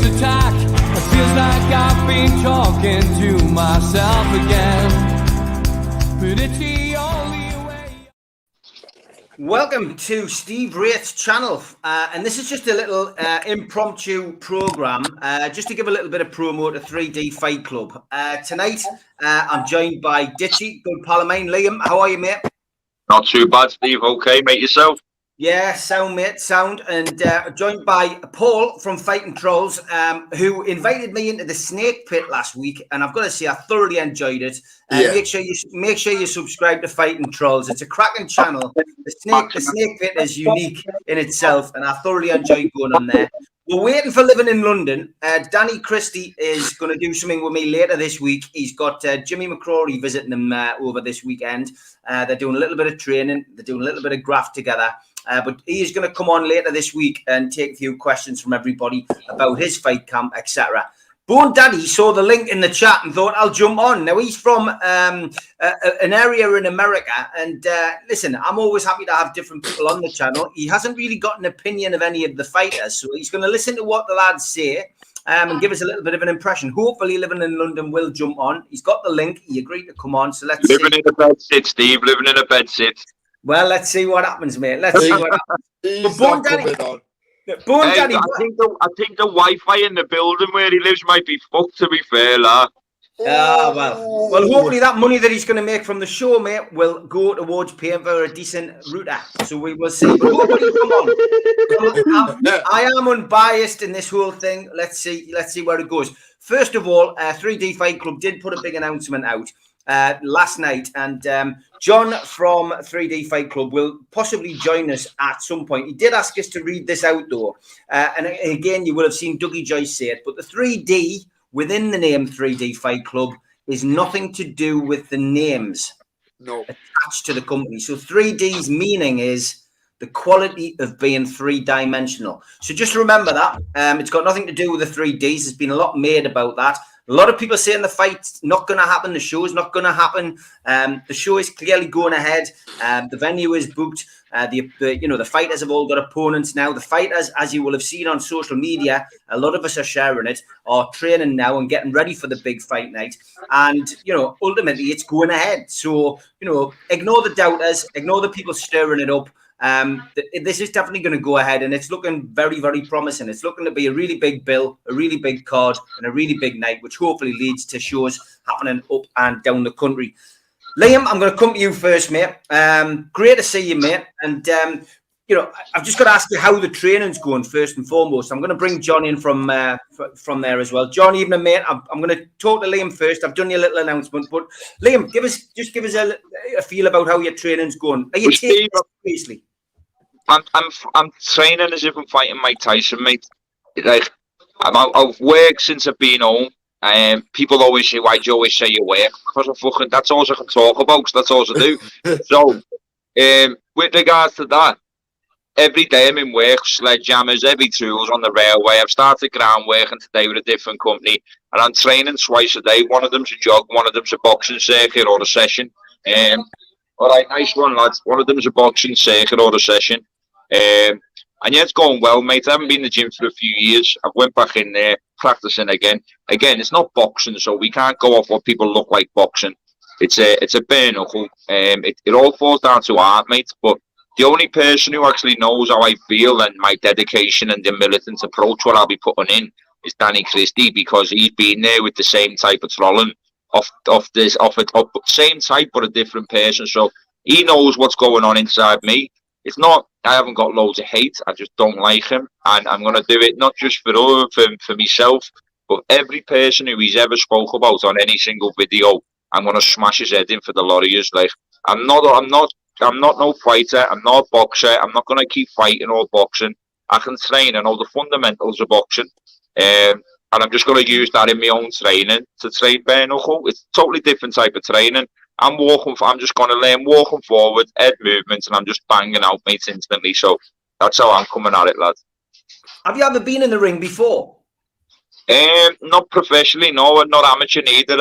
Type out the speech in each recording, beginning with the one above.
Attack. It feels like I've been talking to myself again. But it's the only way. Welcome to Steve Wraith's channel, and this is just a little impromptu program, just to give a little bit of promo to 3D Fight Club. Tonight, I'm joined by Ditchy, good pal of mine. Liam, how are you, mate? Not too bad, Steve. Okay, mate, yourself? Yeah, sound, mate, sound. And joined by Paul from Fighting Trolls, who invited me into the Snake Pit last week, and I've got to say I thoroughly enjoyed it. Yeah. Make sure you subscribe to Fighting Trolls. It's a cracking channel. The Snake Pit is unique in itself, and I thoroughly enjoyed going on there. We're waiting for Living in London. Danny Christie is going to do something with me later this week. He's got Jimmy McCrory visiting him over this weekend. They're doing a little bit of training. They're doing a little bit of graft together. But he is going to come on later this week and take a few questions from everybody about his fight camp, etc. Bone Daddy saw the link in the chat and thought, I'll jump on. Now, he's from an area in America. And listen, I'm always happy to have different people on the channel. He hasn't really got an opinion of any of the fighters. So he's going to listen to what the lads say and give us a little bit of an impression. Hopefully, Living in London will jump on. He's got the link. He agreed to come on. So let's see. Living in a bed sit, Steve. Living in a bed sit. Well, let's see what happens, mate. Let's see what happens. He's not coming on. Daddy, I think the Wi-Fi in the building where he lives might be fucked, to be fair, lad. Well, hopefully that money that he's going to make from the show, mate, will go towards paying for a decent router. So we will see. But hopefully, come on. I am unbiased in this whole thing. Let's see where it goes. First of all, 3D Fight Club did put a big announcement out last night, and John from 3D Fight Club will possibly join us at some point. He did ask us to read this out, though, and again, you will have seen Dougie Joyce say it, but the 3D within the name 3D Fight Club is nothing to do with the names attached to the company. So 3D's meaning is the quality of being three-dimensional. So just remember that. It's got nothing to do with the 3Ds. There's been a lot made about that. A lot of people saying the fight's not going to happen. The show is not going to happen. The show is clearly going ahead. The venue is booked. The fighters have all got opponents now. The fighters, as you will have seen on social media, a lot of us are sharing it, are training now and getting ready for the big fight night. And, ultimately it's going ahead. So, ignore the doubters, ignore the people stirring it up. This is definitely going to go ahead, and it's looking very, very promising. It's looking to be a really big bill, a really big card, and a really big night, which hopefully leads to shows happening up and down the country. Liam, I'm going to come to you first, mate. Great to see you, mate. And I've just got to ask you how the training's going first and foremost. I'm going to bring John in from there as well. John, evening, mate. I'm going to talk to Liam first. I've done your little announcement, but Liam, give us a feel about how your training's going. Are you taking it seriously? I'm training as if I'm fighting Mike Tyson, mate. Like, I've worked since I've been home. People always say, why do you always say you work? Because that's all I can talk about, because that's all I do. So, with regards to that, every day I'm in work, sledgehammers, heavy tools on the railway. I've started ground working today with a different company, and I'm training twice a day. One of them's a jog, one of them's a boxing circuit or a session. All right, nice one, lads. One of them's a boxing circuit or a session. And yeah, it's going well, mate. I haven't been in the gym for a few years. I went back in there, practicing again. Again, it's not boxing, so we can't go off what people look like boxing. It's a bare knuckle. It all falls down to art, mate. But the only person who actually knows how I feel and my dedication and the militant approach what I'll be putting in is Danny Christie, because he's been there with the same type of trolling, same type but a different person. So he knows what's going on inside me. It's not, I haven't got loads of hate. I just don't like him, and I'm going to do it not just for myself, but every person who he's ever spoke about on any single video. I'm going to smash his head in for the lot of years. Like, I'm not no fighter. I'm not a boxer. I'm not going to keep fighting or boxing. I can train. I know the fundamentals of boxing. and I'm just going to use that in my own training to train bare knuckle. It's a totally different type of training. I'm just going to learn walking forward, head movements, and I'm just banging out mates instantly. So that's how I'm coming at it, lad. Have you ever been in the ring before? Not professionally, no, not amateur neither.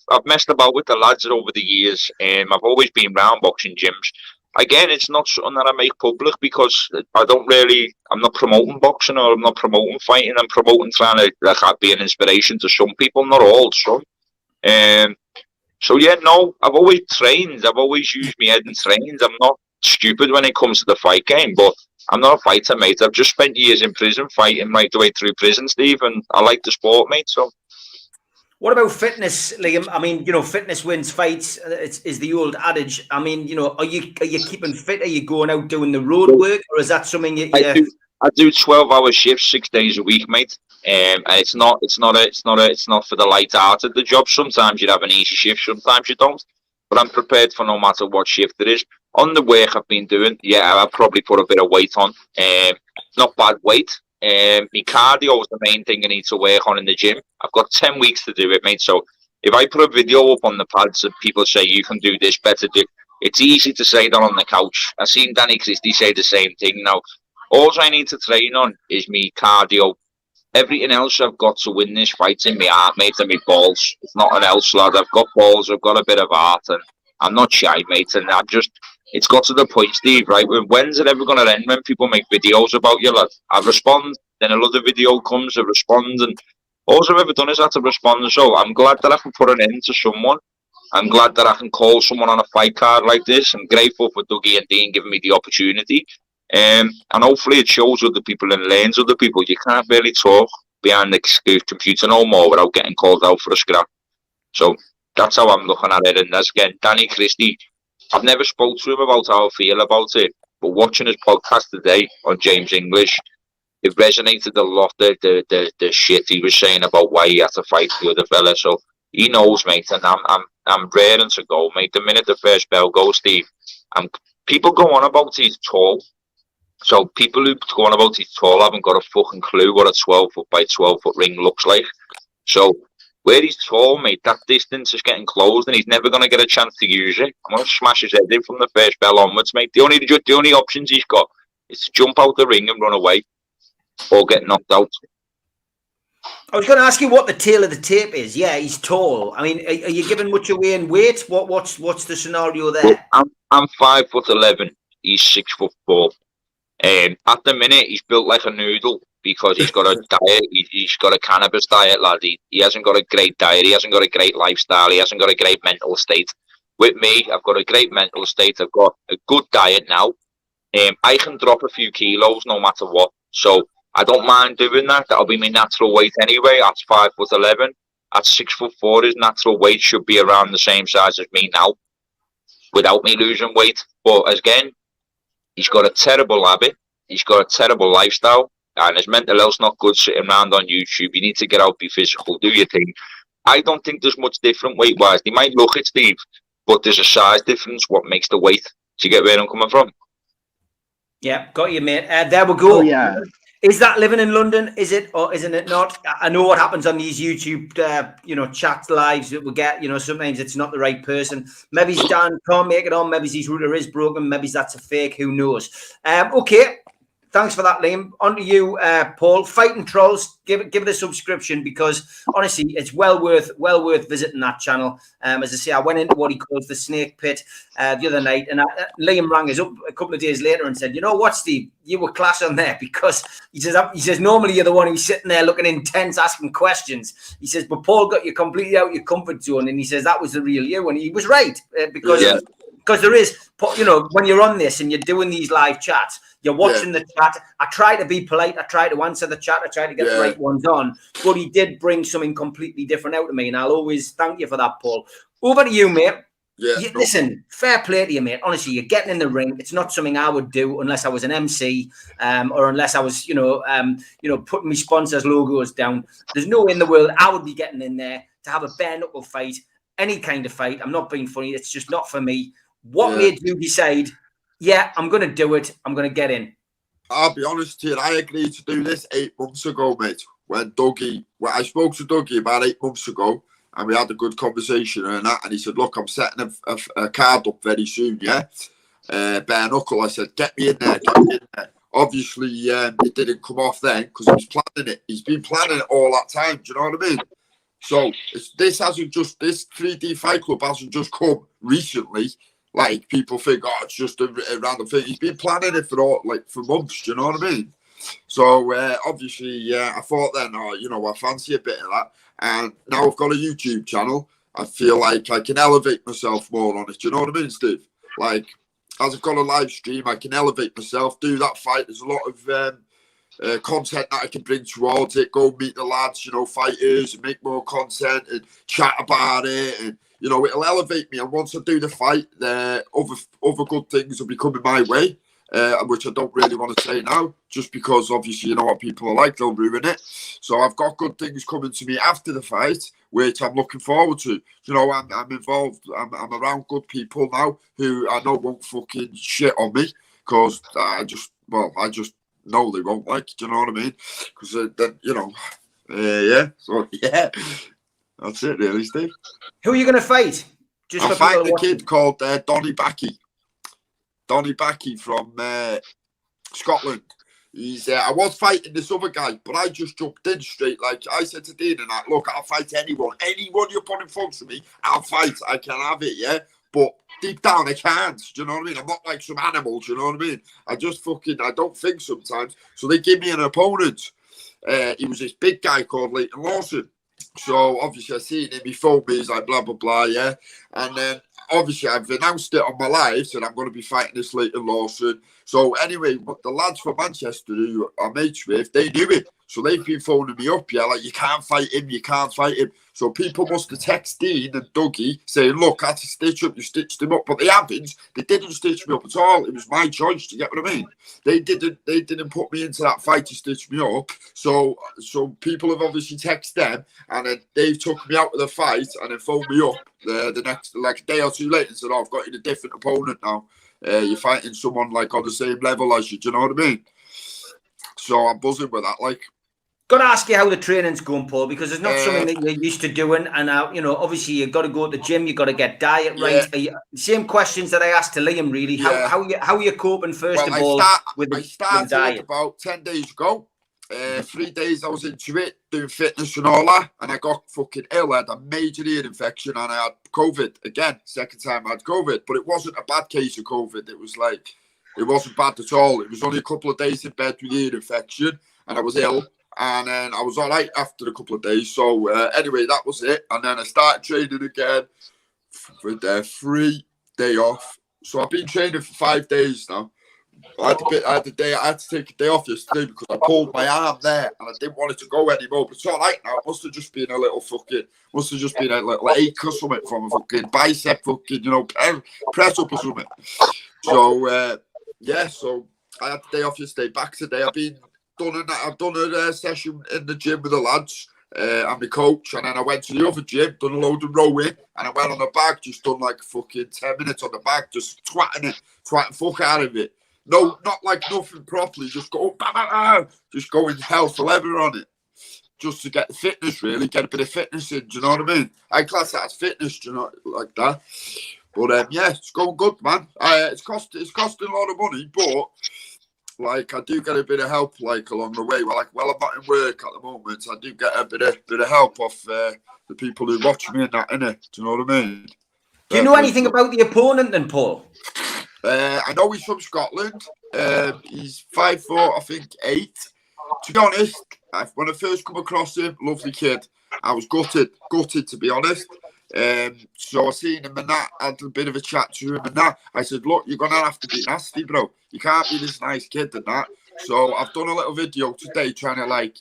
I've messed about with the lads over the years. I've always been round boxing gyms. Again, it's not something that I make public because I'm not promoting boxing or I'm not promoting fighting. I'm promoting trying to be an inspiration to some people, not all, some. So yeah, no, I've always trained. I've always used my head in trainings. I'm not stupid when it comes to the fight game, but I'm not a fighter, mate. I've just spent years in prison fighting right the way through prison, Steve, and I like the sport, mate. So, what about fitness, Liam? I mean, fitness wins fights. Is the old adage. I mean, are you keeping fit? Are you going out doing the road work, or is that something I do 12-hour shifts 6 days a week, mate. And it's not for the light-hearted the job. Sometimes you have an easy shift, sometimes you don't. But I'm prepared for no matter what shift it is. On the work I've been doing, yeah, I'll probably put a bit of weight on. Not bad weight. My cardio is the main thing I need to work on in the gym. I've got 10 weeks to do it, mate. So if I put a video up on the pads and people say you can do this better, it's easy to say that on the couch. I've seen Danny Christie say the same thing now. All I need to train on is me cardio. Everything else I've got to win this fight's in my heart, mate, and my balls. It's not an else, lad. I've got balls, I've got a bit of heart, and I'm not shy, mate. And it's got to the point, Steve, right? When's it ever going to end when people make videos about you, lad? I respond, then another video comes, I respond, and all I've ever done is had to respond. So I'm glad that I can put an end to someone. I'm glad that I can call someone on a fight card like this. I'm grateful for Dougie and Dean giving me the opportunity. And hopefully it shows other people and learns other people. You can't really talk behind the computer no more without getting called out for a scrap. So that's how I'm looking at it. And as again, Danny Christie, I've never spoke to him about how I feel about it, but watching his podcast today on James English, it resonated a lot. The shit he was saying about why he had to fight the other fella. So he knows, mate, and I'm raring to go, mate. The minute the first bell goes, Steve, people go on about he's tall. So people who go on about he's tall haven't got a fucking clue what a 12-foot by 12-foot ring looks like. So where he's tall, mate, that distance is getting closed and he's never going to get a chance to use it. I'm going to smash his head in from the first bell onwards, mate. The only options he's got is to jump out the ring and run away or get knocked out. I was going to ask you what the tail of the tape is. Yeah, he's tall. I mean, are you giving much away in weight? What's the scenario there? I'm 5'11". He's 6'4". At the minute, he's built like a noodle because he's got a diet. He's got a cannabis diet, lad. He hasn't got a great diet. He hasn't got a great lifestyle. He hasn't got a great mental state. With me, I've got a great mental state. I've got a good diet now. I can drop a few kilos no matter what. So I don't mind doing that. That'll be my natural weight anyway. That's 5'11". At 6'4", his natural weight should be around the same size as me now, without me losing weight. But again, he's got a terrible habit. He's got a terrible lifestyle. And his mental health's not good sitting around on YouTube. You need to get out, be physical, do your thing. I don't think there's much different weight-wise. They might look it, Steve, but there's a size difference. What makes the weight? Do you get where I'm coming from? Yeah, got you, mate. There we go. Oh, yeah. Is that living in London? Is it or isn't it not? I know what happens on these YouTube, chat lives that we get. Sometimes it's not the right person. Maybe Dan can't make it on. Maybe his router is broken. Maybe that's a fake. Who knows? Okay. Thanks for that, Liam. On to you, Paul. Fighting Trolls. Give it a subscription because honestly, it's well worth visiting that channel. As I say, I went into what he calls the snake pit the other night, and Liam rang us up a couple of days later and said, "You know what, Steve? You were class on there because he says normally you're the one who's sitting there looking intense, asking questions. He says, but Paul got you completely out of your comfort zone, and he says that was the real you, and he was right because." Yeah. Because there is, when you're on this and you're doing these live chats, you're watching the chat. I try to be polite. I try to answer the chat. I try to get the right ones on. But he did bring something completely different out of me. And I'll always thank you for that, Paul. Over to you, mate. Yeah. Listen, fair play to you, mate. Honestly, you're getting in the ring. It's not something I would do unless I was an MC or unless I was, putting my sponsors' logos down. There's no way in the world I would be getting in there to have a bare knuckle fight, any kind of fight. I'm not being funny. It's just not for me. What made you decide, I'm going to do it, I'm going to get in? I'll be honest here, I agreed to do this 8 months ago, mate. when I spoke to Dougie about 8 months ago, and we had a good conversation and that, and he said, look, I'm setting a card up very soon, yeah? Bare knuckle, I said, get me in there. Obviously, it didn't come off then because he was planning it. He's been planning it all that time, do you know what I mean? So this 3D Fight Club hasn't just come recently. Like, people think, oh, it's just a random thing. He's been planning it for months, do you know what I mean? So obviously, I thought then, I fancy a bit of that. And now I've got a YouTube channel. I feel like I can elevate myself more on it. Do you know what I mean, Steve? Like, as I've got a live stream, I can elevate myself, do that fight. There's a lot of content that I can bring towards it. Go meet the lads, fighters, and make more content and chat about it. And, it'll elevate me. And once I do the fight, other good things will be coming my way. Which I don't really want to say now, just because obviously you know what people are like, they'll ruin it. So I've got good things coming to me after the fight, which I'm looking forward to. I'm involved, I'm around good people now who I know won't fucking shit on me, because I just know they won't, like, do you know what I mean? Because then, so yeah, that's it really, Steve. Who are you going to fight? I'm fighting a kid called Donny Backey. Donny Backey from Scotland. I was fighting this other guy, but I just jumped in straight. Like I said to Dean and that, look, I'll fight anyone. Anyone you put in front of me, I'll fight. I can have it, yeah? But deep down, I can't. Do you know what I mean? I'm not like some animal, do you know what I mean? I don't think sometimes. So they give me an opponent. He was this big guy called Leighton Lawson. So obviously I seen him, he phoned me, he's like blah, blah, blah, yeah? And then obviously I've announced it on my live, and I'm going to be fighting this Leighton Lawson. So anyway, the lads from Manchester who I'm mates with, they knew it. So they've been phoning me up, yeah, like, you can't fight him. So people must have texted Dean and Dougie saying, look, I had to stitch up, you stitched him up. But they haven't. They didn't stitch me up at all. It was my choice, do you get what I mean? They didn't put me into that fight to stitch me up. So people have obviously texted them, and then they've took me out of the fight and then phoned me up the next, like, a day or two later and said, oh, I've got you a different opponent now. You're fighting someone like on the same level as you, do you know what I mean? So I'm buzzing with that, like. Got to ask you how the training's going, Paul, because it's not something that you're used to doing. And obviously you've got to go to the gym, you've got to get diet right. Same questions that I asked to Liam, really. Yeah. How are you coping, first of all, with the diet? About 10 days ago. 3 days I was into it, doing fitness and all that, and I got fucking ill. I had a major ear infection and I had COVID again. Second time I had COVID, but it wasn't a bad case of COVID. It was like, it wasn't bad at all. It was only a couple of days in bed with ear infection, and I was ill. And then I was all right after a couple of days. So anyway, that was it. And then I started training again with a 3 day off. So I've been training for 5 days now. I had to take a day off yesterday because I pulled my arm there and I didn't want it to go anymore. But it's all right now. It must have just been a little ache or something from a fucking bicep press up or something. So so I had the day off yesterday. Back today. I've done a session in the gym with the lads and my coach, and then I went to the other gym, done a load of rowing, and I went on the bag, just done like fucking 10 minutes on the bag, just twatting fuck out of it. No, not like nothing properly, just go, just going hell for leather on it, just to get the fitness, really, get a bit of fitness in, do you know what I mean? I class that as fitness, do you know, like that. But it's going good, man. It's costing a lot of money, but like, I do get a bit of help, like, along the way. Well, I'm not in work at the moment. I do get a bit of help off the people who watch me and that, innit? Do you know what I mean? Do you know anything about the opponent then, Paul? I know he's from Scotland. He's 5'4", I think 8. To be honest, when I first come across him, lovely kid. I was gutted to be honest. So I seen him and that, had a bit of a chat to him and that. I said, look, you're gonna have to be nasty, bro. You can't be this nice kid and that. So I've done a little video today trying to like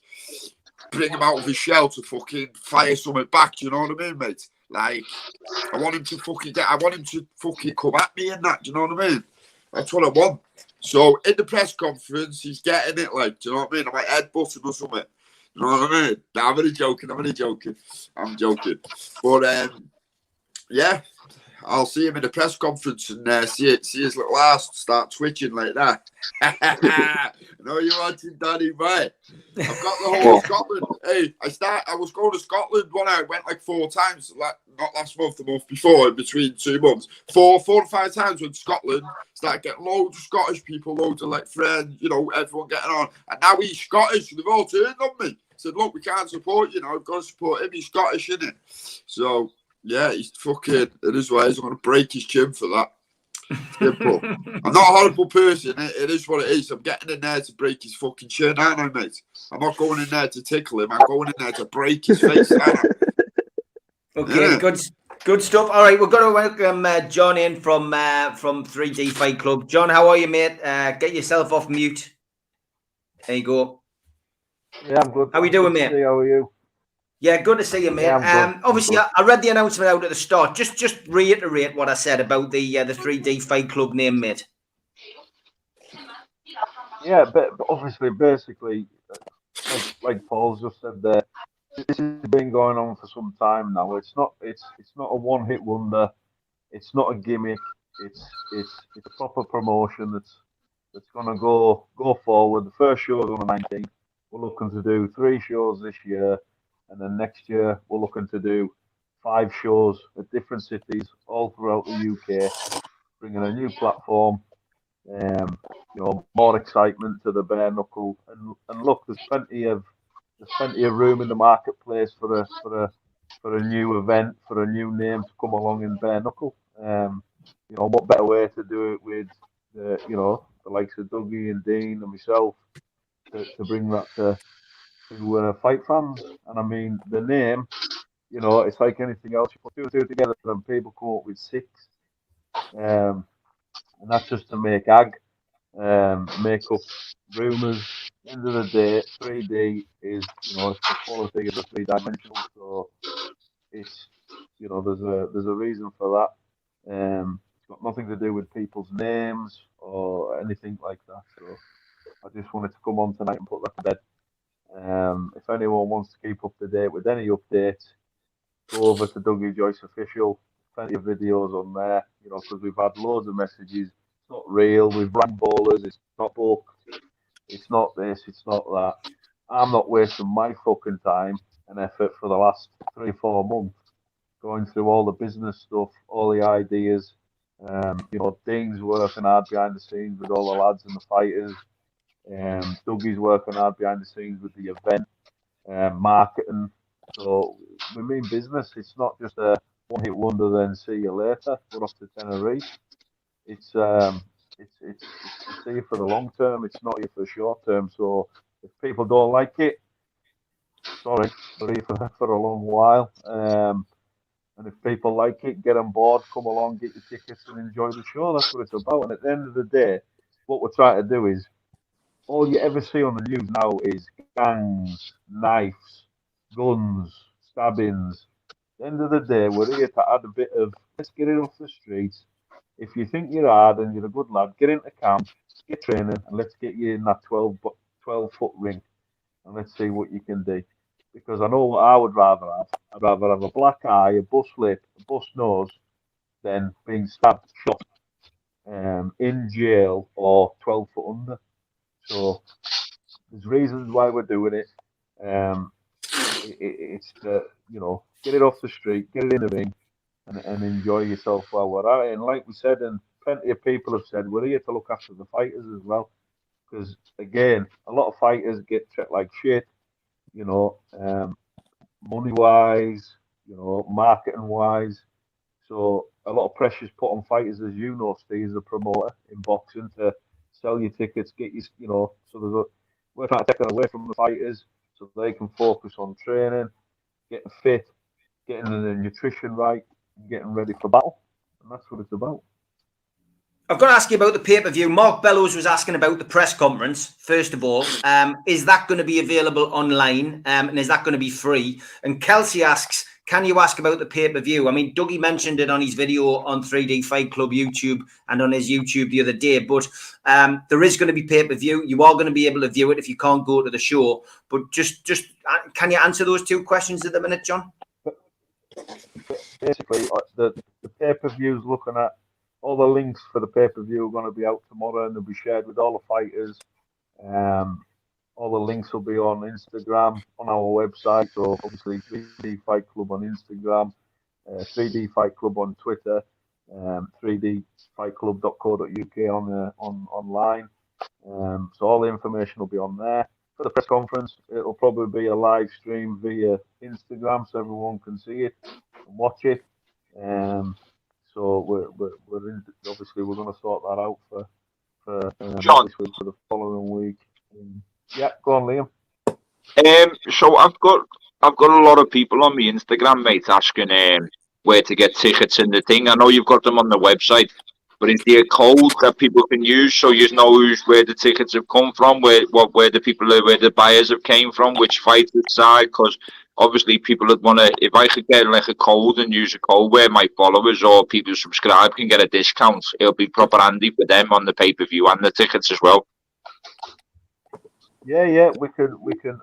bring him out of his shell to fucking fire something back. Do you know what I mean, mate? Like, I want him to fucking come at me and that. Do you know what I mean? That's what I want. So in the press conference, he's getting it, like, do you know what I mean? I might headbutt him or something. You know what I mean? Nah, I'm only joking. I'm joking. But yeah, I'll see him in a press conference and see his little ass start twitching like that. I know you wanted Danny, right? I've got the whole of Scotland. Hey, I was going to Scotland one night. I went like 4 times, like not last month, the month before, in between 2 months. 4 to 5 times went to Scotland. Started getting loads of Scottish people, loads of like friends, you know, everyone getting on. And now he's Scottish, so they've all turned on me. Said, look, we can't support you now. We've got to support him. He's Scottish, isn't it? So yeah, he's fucking. It is what it is. I'm gonna break his chin for that. Simple. I'm not a horrible person. It is what it is. I'm getting in there to break his fucking chin, aren't I, mate? I'm not going in there to tickle him. I'm going in there to break his face, aren't I? Okay, yeah. Good stuff. All right, we're going to welcome John in from 3D Fight Club. John, how are you, mate? Get yourself off mute. There you go. Yeah, I'm good. How are you doing, mate? How are you? Yeah, good to see you, mate. Yeah, obviously, I read the announcement out at the start. Just reiterate what I said about the 3D Fight Club name, mate. Yeah, but obviously, basically, like Paul's just said there, this has been going on for some time now. It's not a one-hit wonder. It's not a gimmick. It's a proper promotion that's gonna go forward. The first show is on the 19th. We're looking to do 3 shows this year. And then next year, we're looking to do 5 shows at different cities all throughout the UK, bringing a new platform, more excitement to the bare knuckle. And look, there's plenty of room in the marketplace for a new event, for a new name to come along in bare knuckle. What better way to do it with the likes of Dougie and Dean and myself to bring that to fight fans. And I mean, the name, it's like anything else. You put 2 and 2 together and people come up with 6. And that's just to make make up rumours. At the end of the day, 3D is, it's the quality of the 3-dimensional. So it's, there's a reason for that. It's got nothing to do with people's names or anything like that. So I just wanted to come on tonight and put that to bed. If anyone wants to keep up to date with any updates, go over to Dougie Joyce Official. Plenty of videos on there, because we've had loads of messages. It's not real. We've ranked ballers. It's not booked. It's not this. It's not that. I'm not wasting my fucking time and effort for the last 3 or 4 months going through all the business stuff, all the ideas. Dean's working hard behind the scenes with all the lads and the fighters. Dougie's working hard behind the scenes with the event, marketing. So we mean business. It's not just a one-hit wonder. Then see you later. We're off to Tenerife. It's to see you for the long term. It's not you for the short term. So if people don't like it, sorry, we're here for a long while. And if people like it, get on board, come along, get your tickets, and enjoy the show. That's what it's about. And at the end of the day, what we're trying to do is, all you ever see on the news now is gangs, knives, guns, stabbings. At the end of the day, we're here to add a bit of, let's get it off the streets. If you think you're hard and you're a good lad, get into camp, get training, and let's get you in that 12-foot ring. And let's see what you can do. Because I know what I would rather have. I'd rather have a black eye, a bust lip, a bust nose, than being stabbed, shot, in jail, or 12 foot under. So there's reasons why we're doing it. It's to, get it off the street, get it in the ring, and enjoy yourself while we're at it. And like we said, and plenty of people have said, we're here to look after the fighters as well. Because again, a lot of fighters get treated like shit, money wise, marketing wise. So a lot of pressure's put on fighters, as you know, Steve, as a promoter in boxing, to sell your tickets, get you, so we're trying to take that away from the fighters so they can focus on training, getting fit, getting the nutrition right, and getting ready for battle. And that's what it's about. I've got to ask you about the pay-per-view. Mark Bellows was asking about the press conference, first of all. Is that going to be available online? And is that going to be free? And Kelsey asks, can you ask about the pay-per-view? I mean, Dougie mentioned it on his video on 3D Fight Club YouTube and on his YouTube the other day. But there is going to be pay-per-view. You are going to be able to view it if you can't go to the show. But just can you answer those 2 questions at the minute, John? basically, the pay-per-view's looking at all the links for the pay-per-view are going to be out tomorrow, and they'll be shared with all the fighters. All the links will be on Instagram, on our website. So obviously, 3D Fight Club on Instagram, 3D Fight Club on Twitter, 3dfightclub.co.uk on online. So all the information will be on there. For the press conference, it'll probably be a live stream via Instagram, so everyone can see it and watch it. So obviously we're going to sort that out for John. this week, for the following week. Yeah, go on, Liam. So I've got a lot of people on my Instagram, mate, asking where to get tickets and the thing. I know you've got them on the website, but is there a code that people can use so you know where the tickets have come from, where the buyers have came from, which fight side? Because obviously people would want to. If I could get like a code and use a code where my followers or people who subscribe can get a discount, it'll be proper handy for them on the pay-per-view and the tickets as well. Yeah, we can.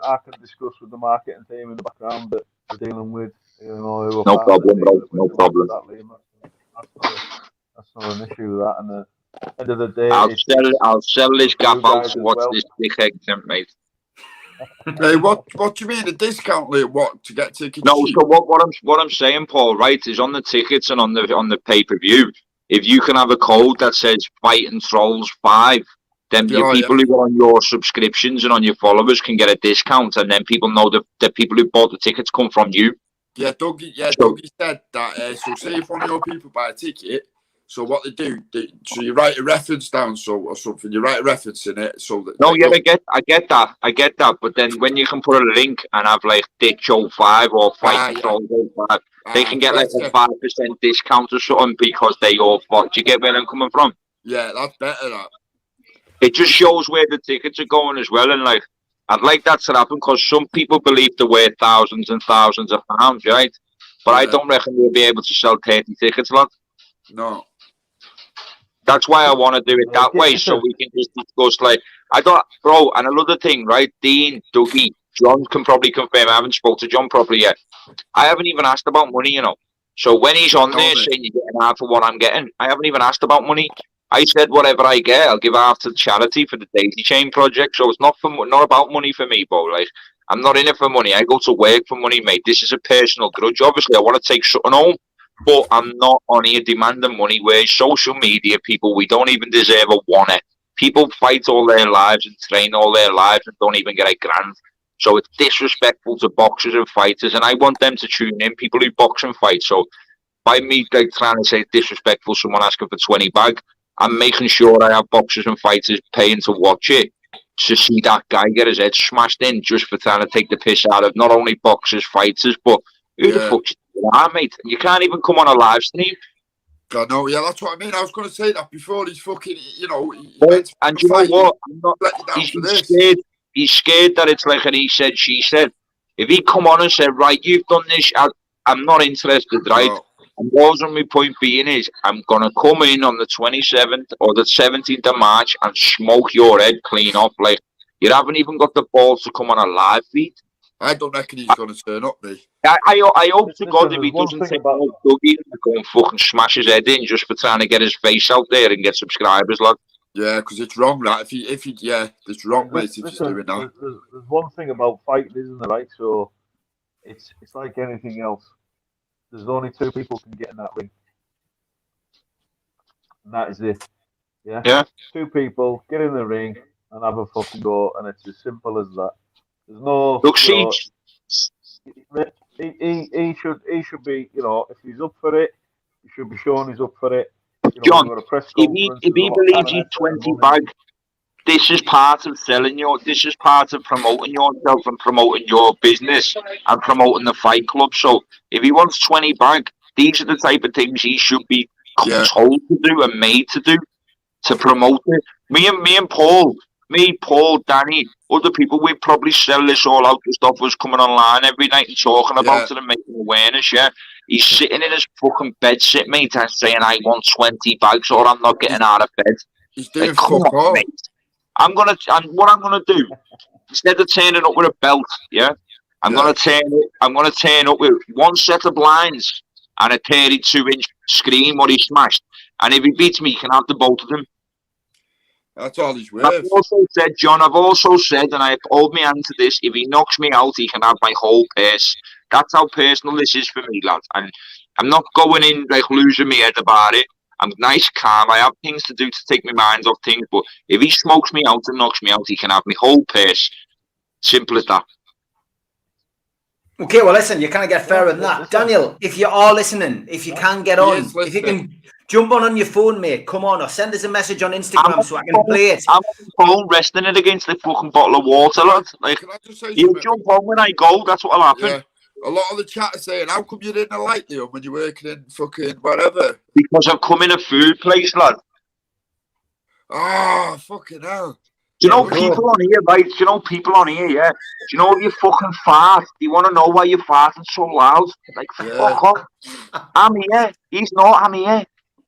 I can discuss with the marketing team in the background that we're dealing with. No problem, bro. No problem. That's not an issue with that. And at the end of the day, I'll sell this gap out to watch this dickhead, mate. Hey, what do you mean a discount, Liam? What, to get tickets? No, so what I'm saying, Paul, right, is on the tickets and on the pay-per-view, if you can have a code that says Fighting Trolls 5. Then who are on your subscriptions and on your followers can get a discount, and then people know that the people who bought the tickets come from you. Yeah, Dougie said that. So say if one of your people buy a ticket, so what they do, so you write a reference down, or something. You write a reference in it, so that. No, yeah, I get that. But then when you can put a link and have like Ditchy 5 or Fighting Trolls 5, they can get like a 5% discount or something because they all bought. Do you get where I'm coming from? Yeah, that's better. That. It just shows where the tickets are going as well, and like I'd like that to happen because some people believe they're worth thousands and thousands of pounds, right? But I don't reckon we'll be able to sell 30 tickets, lad. No. That's why I want to do it that way, so we can just discuss. Like I thought, bro, and another thing, right? Dean, Dougie, John can probably confirm. I haven't spoke to John properly yet. I haven't even asked about money, So when he's on there saying you're getting half of what I'm getting, I haven't even asked about money. I said whatever I get, I'll give half to the charity for the Daisy Chain project. So it's not about money for me, bro. Like I'm not in it for money. I go to work for money, mate. This is a personal grudge. Obviously, I want to take something home, but I'm not on here demanding money. Where social media people, we don't even deserve a one. People fight all their lives and train all their lives and don't even get a grand. So it's disrespectful to boxers and fighters, and I want them to tune in. People who box and fight. So by me like trying to say disrespectful, someone asking for 20 bag. I'm making sure I have boxers and fighters paying to watch it, to see that guy get his head smashed in just for trying to take the piss out of not only boxers, fighters, but who the fuck you are, mate? You can't even come on a live stream. God, no, yeah, that's what I mean. I was going to say that before. He's fucking, and you know what? He's scared that it's like an he said, she said. If he come on and said, right, you've done this, I'm not interested, right? No. And my point being is, I'm going to come in on the 27th or the 17th of March and smoke your head clean off. Like, you haven't even got the balls to come on a live feed. I don't reckon he's going to turn up, mate. I hope to God if he doesn't take about Dougie and go and fucking smash his head in just for trying to get his face out there and get subscribers, lad. Yeah, because it's wrong, right? If he, it's wrong, mate, if he's doing that. There's one thing about fighting, isn't there, right? So, it's like anything else. There's only two people can get in that ring. And that is it. Yeah? Two people get in the ring and have a fucking go, and it's as simple as that. There's no... Look, he should be, if he's up for it, he should be showing he's up for it. John, if he believes he's 20 bag, this is part of selling this is part of promoting yourself and promoting your business and promoting the fight club. So if he wants 20 bag, these are the type of things he should be told to do and made to do to promote it. Me and Paul, Danny, other people, we probably sell this all out. The stuff was coming online every night and talking about it and making awareness, He's sitting in his fucking bed, mate, and saying, I want 20 bags or I'm not getting out of bed. He's doing fuck all. What I'm gonna do, instead of turning up with a belt, I'm gonna turn up with one set of blinds and a 32-inch screen what he smashed. And if he beats me, he can have the both of them. That's all he's I've worth. also said, John, I've also said, and I hold my hand to this, if he knocks me out, he can have my whole purse. That's how personal this is for me, lad. And I'm not going in like losing my head about it. I'm nice, calm. I have things to do to take my mind off things. But if he smokes me out and knocks me out, he can have my whole purse. Simple as that. Okay, well, listen, you can't get fairer than that. Daniel, if you are listening, if you can get on, if you can jump on your phone, mate, come on, or send us a message on Instagram so I can play it. I'm on the phone resting it against the fucking bottle of water, lad. Like, Can I just say you something? jump on when I go, that's what'll happen. Yeah. A lot of the chat are saying, how come you're in a light, Liam, when you're working in fucking whatever? Because I've come in a food place, lad. Oh, fucking hell. Do you know people on here, right? Do you know people on here, yeah? Do you know if you fucking fart, do you want to know why you're farting so loud? Like, fuck off. I'm here. He's not, I'm here.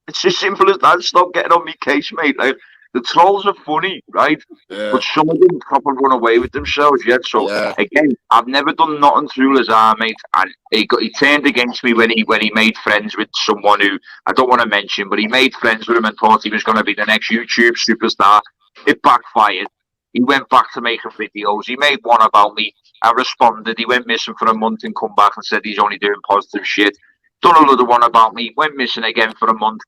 It's as simple as that. Stop getting on me case, mate. Like, the trolls are funny, right? Yeah. But some of them proper run away with themselves, yet. So, again, I've never done nothing through Lazar, mate. And he turned against me when he made friends with someone who, I don't want to mention, but he made friends with him and thought he was going to be the next YouTube superstar. It backfired. He went back to making videos. He made one about me. I responded. He went missing for a month and come back and said he's only doing positive shit. Done another one about me. Went missing again for a month.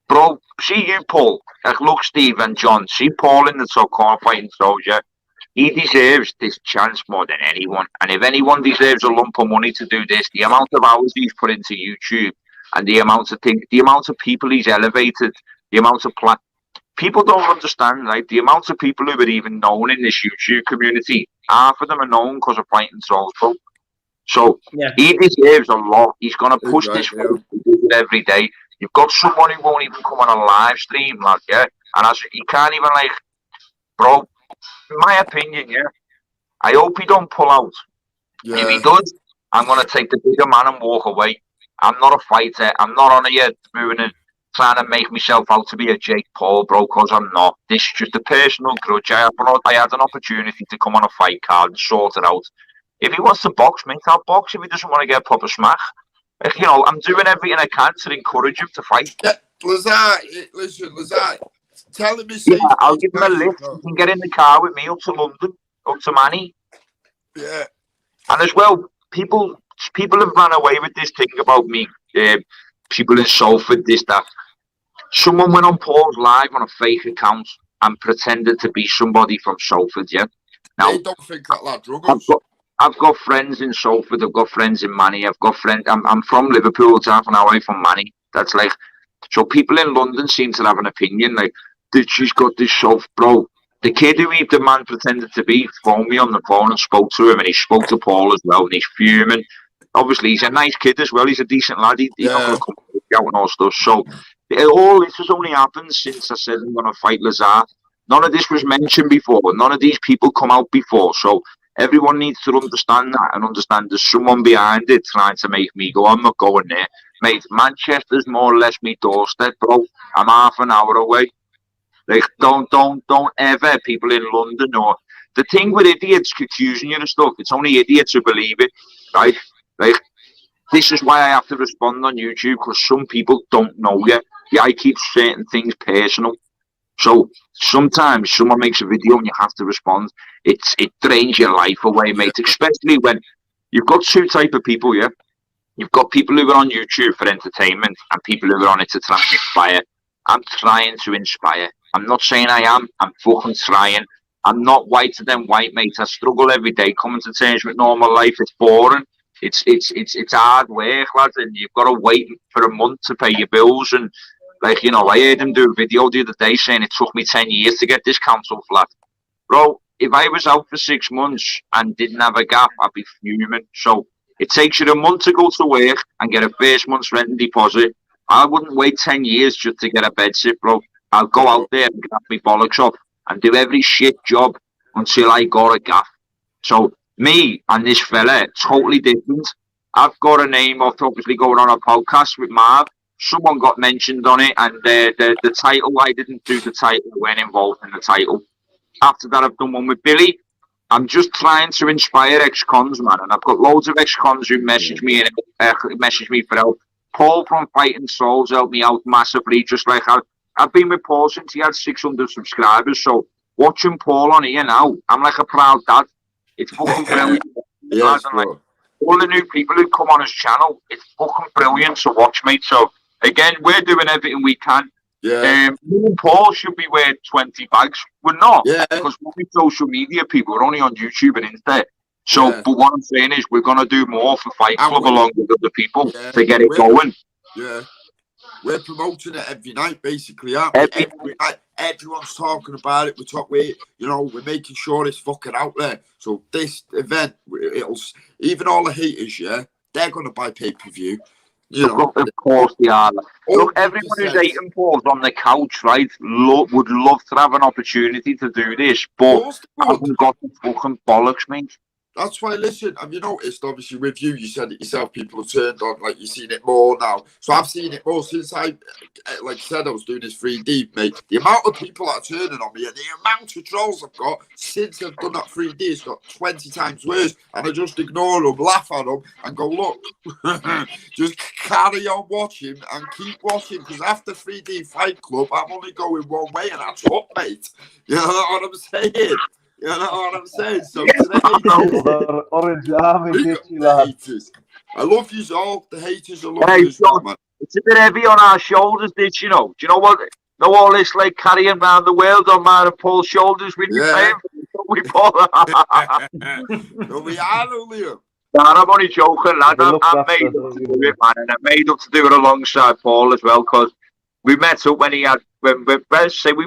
Bro, see you, Paul. Like, look, Steve and John. See Paul in the top corner fighting soldier. He deserves this chance more than anyone. And if anyone deserves a lump of money to do this, the amount of hours he's put into YouTube and the amount of people he's elevated, the amount of people don't understand, right? The amount of people who are even known in this YouTube community, half of them are known because of fighting trolls, bro. So he deserves a lot. He's going to push this forward every day. You've got someone who won't even come on a live stream, like, yeah? And he can't even, like, bro, in my opinion, yeah, I hope he don't pull out. Yeah. If he does, I'm going to take the bigger man and walk away. I'm not a fighter. I'm not on here moving and trying to make myself out to be a Jake Paul, bro, because I'm not. This is just a personal grudge. I had an opportunity to come on a fight card and sort it out. If he wants to box, mate, I'll box. If he doesn't want to get a proper smack, like, you know, I'm doing everything I can to encourage him to fight. Yeah, Lazar, tell him Yeah, I'll give him a lift. He can get in the car with me up to London, up to Manny. Yeah. And as well, people have ran away with this thing about me. People in Salford, this, that. Someone went on Paul's live on a fake account and pretended to be somebody from Salford, yeah? Now, they don't think that lad druggers. I've got friends in Salford, I've got friends in Manny, I've got friends, I'm from Liverpool, it's half an hour away from Manny. That's like, so people in London seem to have an opinion, like, Ditchy's got this Salford, bro. The kid who the man pretended to be phoned me on the phone and spoke to him, and he spoke to Paul as well, and he's fuming. Obviously, he's a nice kid as well, he's a decent lad, he's not going to come out and all stuff. So, all this has only happened since I said I'm going to fight Lazar. None of this was mentioned before, none of these people come out before, so everyone needs to understand that and understand there's someone behind it trying to make me go, I'm not going there. Mate, Manchester's more or less me doorstep, bro. I'm half an hour away. Like, don't ever, people in London, or the thing with idiots accusing you and stuff, it's only idiots who believe it, right? Like, this is why I have to respond on YouTube, because some people don't know yet. Yeah, I keep certain things personal. So sometimes someone makes a video and you have to respond. It drains your life away, mate, especially when you've got two type of people, yeah? You've got people who are on YouTube for entertainment and people who are on it to try and inspire. I'm trying to inspire. I'm not saying I am. I'm fucking trying. I'm not whiter than white, mate. I struggle every day coming to terms with normal life. It's boring. It's hard work, lads, and you've got to wait for a month to pay your bills. And, like, you know, I heard him do a video the other day saying it took me 10 years to get this council flat. Bro, if I was out for 6 months and didn't have a gap, I'd be fuming. So it takes you a month to go to work and get a first month's rent and deposit. I wouldn't wait 10 years just to get a bed sit, bro. I'll go out there and grab my bollocks off and do every shit job until I got a gaff. So me and this fella, totally different. I've got a name of obviously going on a podcast with Marv. Someone got mentioned on it, and the title, I didn't do the title, I weren't involved in the title. After that, I've done one with Billy. I'm just trying to inspire ex-cons, man, and I've got loads of ex-cons who message me and message me for help. Paul from Fighting Souls helped me out massively, just like I've been with Paul since he had 600 subscribers. So watching Paul on here now, I'm like a proud dad. It's fucking brilliant. Yes, And, like, bro. all the new people who come on his channel, it's fucking brilliant to watch, mate. So again, we're doing everything we can. Yeah. Me and Paul should be wearing 20 bags. We're not, Yeah. because we're social media people. We're only on YouTube and Insta. So, Yeah. but what I'm saying is, we're gonna do more for Fight And Club we- along with other people Yeah. to get it We're- going. Yeah. We're promoting it every night, basically, aren't we? Every night. Everyone's talking about it. We're making sure it's fucking out there. So this event, even all the haters, yeah, they're gonna buy pay-per-view. You know, Of course they are. Look, 100%. everyone who's hating Paul's on the couch, right, would love to have an opportunity to do this, Of but course they would. haven't got the fucking bollocks, mate. That's why, listen, have you noticed, obviously, with you, you said it yourself, people have turned on, like, you've seen it more now. So I've seen it more since like I said, I was doing this 3D, mate. The amount of people that are turning on me and the amount of trolls I've got since I've done that 3D has got 20 times worse. And I just ignore them, laugh at them, and go, look, just carry on watching and keep watching, because after 3D Fight Club, I'm only going one way, and that's up, mate. You know what I'm saying? You know what I'm saying? So today, Orange Army, big up Ditchy, the lad. haters. I love you all. The haters are loving Hey, us, now, man. it's a bit heavy on our shoulders, Ditch, you know. Do you know what? Know all this, like, carrying around the world on man of Paul's shoulders when you Yeah. pay him? We Paul. No, we are only up. Nah, I'm only joking, lad. They looked I'm after made us, up to do it, man, and I'm made up to do it alongside Paul as well, because we met up when he had. We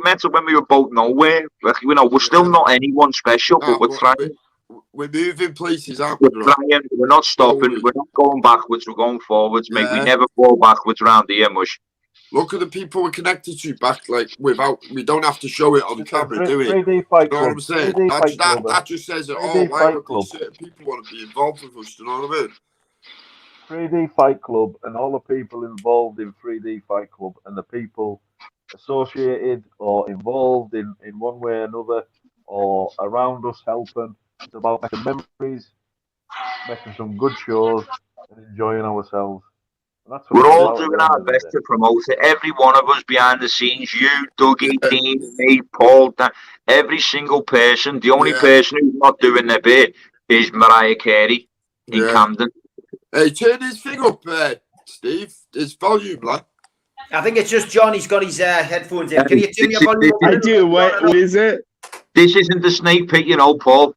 met up when we were both nowhere. Like, you know, we're still not anyone special, but we're trying. We're moving places, aren't we, We're bro? trying. We're not stopping. Slowly. We're not going backwards. We're going forwards, mate. We Yeah. never fall backwards around here, mush. Look at the people we're connected to back, like, without, we don't have to show it on camera, do we? 3D Fight You know what Club. I'm saying? 3D Fight Club. That just says it 3D all. Why Fight would Club. certain people want to be involved with us? Do you know what I mean? 3D Fight Club and all the people involved in 3D Fight Club and the people associated or involved in one way or another or around us helping. It's about making memories, making some good shows and enjoying ourselves. And that's what We're it's all about at doing the end our of the best day. to promote it. Every one of us behind the scenes, you, Dougie, Yeah. Dean, me, Paul, Dan, every single person. The only Yeah. person who's not doing their bit is Mariah Carey in Yeah. Camden. Hey, turn his thing up, Steve. His volume, lad. I think it's just John. He's got his headphones in. Can you turn your volume up? a I little do. bit, What John? is it? This isn't the snake pit, you know, Paul.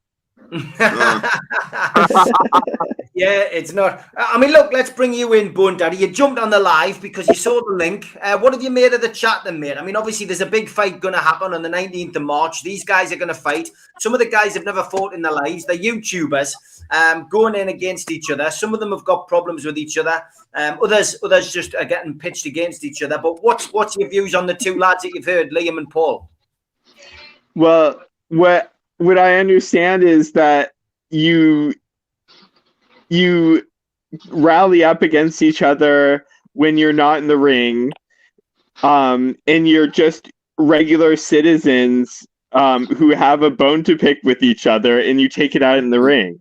Yeah, it's not. I mean, look, let's bring you in, Bun Daddy. You jumped on the live because you saw the link. What have you made of the chat then, mate? I mean, obviously, there's a big fight going to happen on the 19th of March. These guys are going to fight. Some of the guys have never fought in their lives. They're YouTubers going in against each other. Some of them have got problems with each other. Others just are getting pitched against each other. But what's your views on the two lads that you've heard, Liam and Paul? Well, what I understand is that you rally up against each other when you're not in the ring, and you're just regular citizens who have a bone to pick with each other, and you take it out in the ring.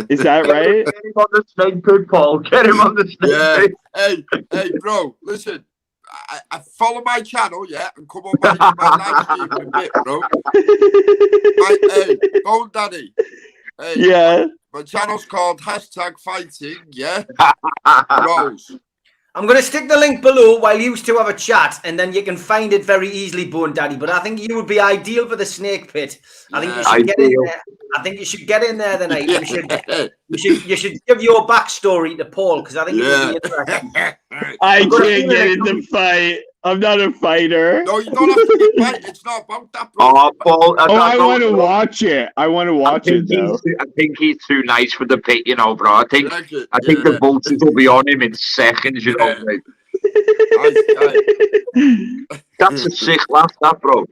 Is that right? Get him on the snake pit, Paul. Get him on the snake Yeah. pit. Hey, bro, listen. I follow my channel, yeah, and come on my live stream in a bit, bro. Hey, Bone Daddy. Hey, Yeah. my channel's called #fighting, yeah? Rose. I'm going to stick the link below while you two have a chat, and then you can find it very easily, Bone Daddy. But I think you would be ideal for the snake pit. I think you should get in there. I think you should get in there tonight. You should give your backstory to Paul, because I think it would be interesting. I I'm gonna can't do get it. in the fight. I'm not a fighter. No, you don't have to get right. It's not about that, bro. Oh, Paul. Oh, I want to watch it. I want to watch it, though. I think he's too nice for the pit, you know, bro. I think The vultures will be on him in seconds, you know. Mate. That's a sick laugh, that, bro.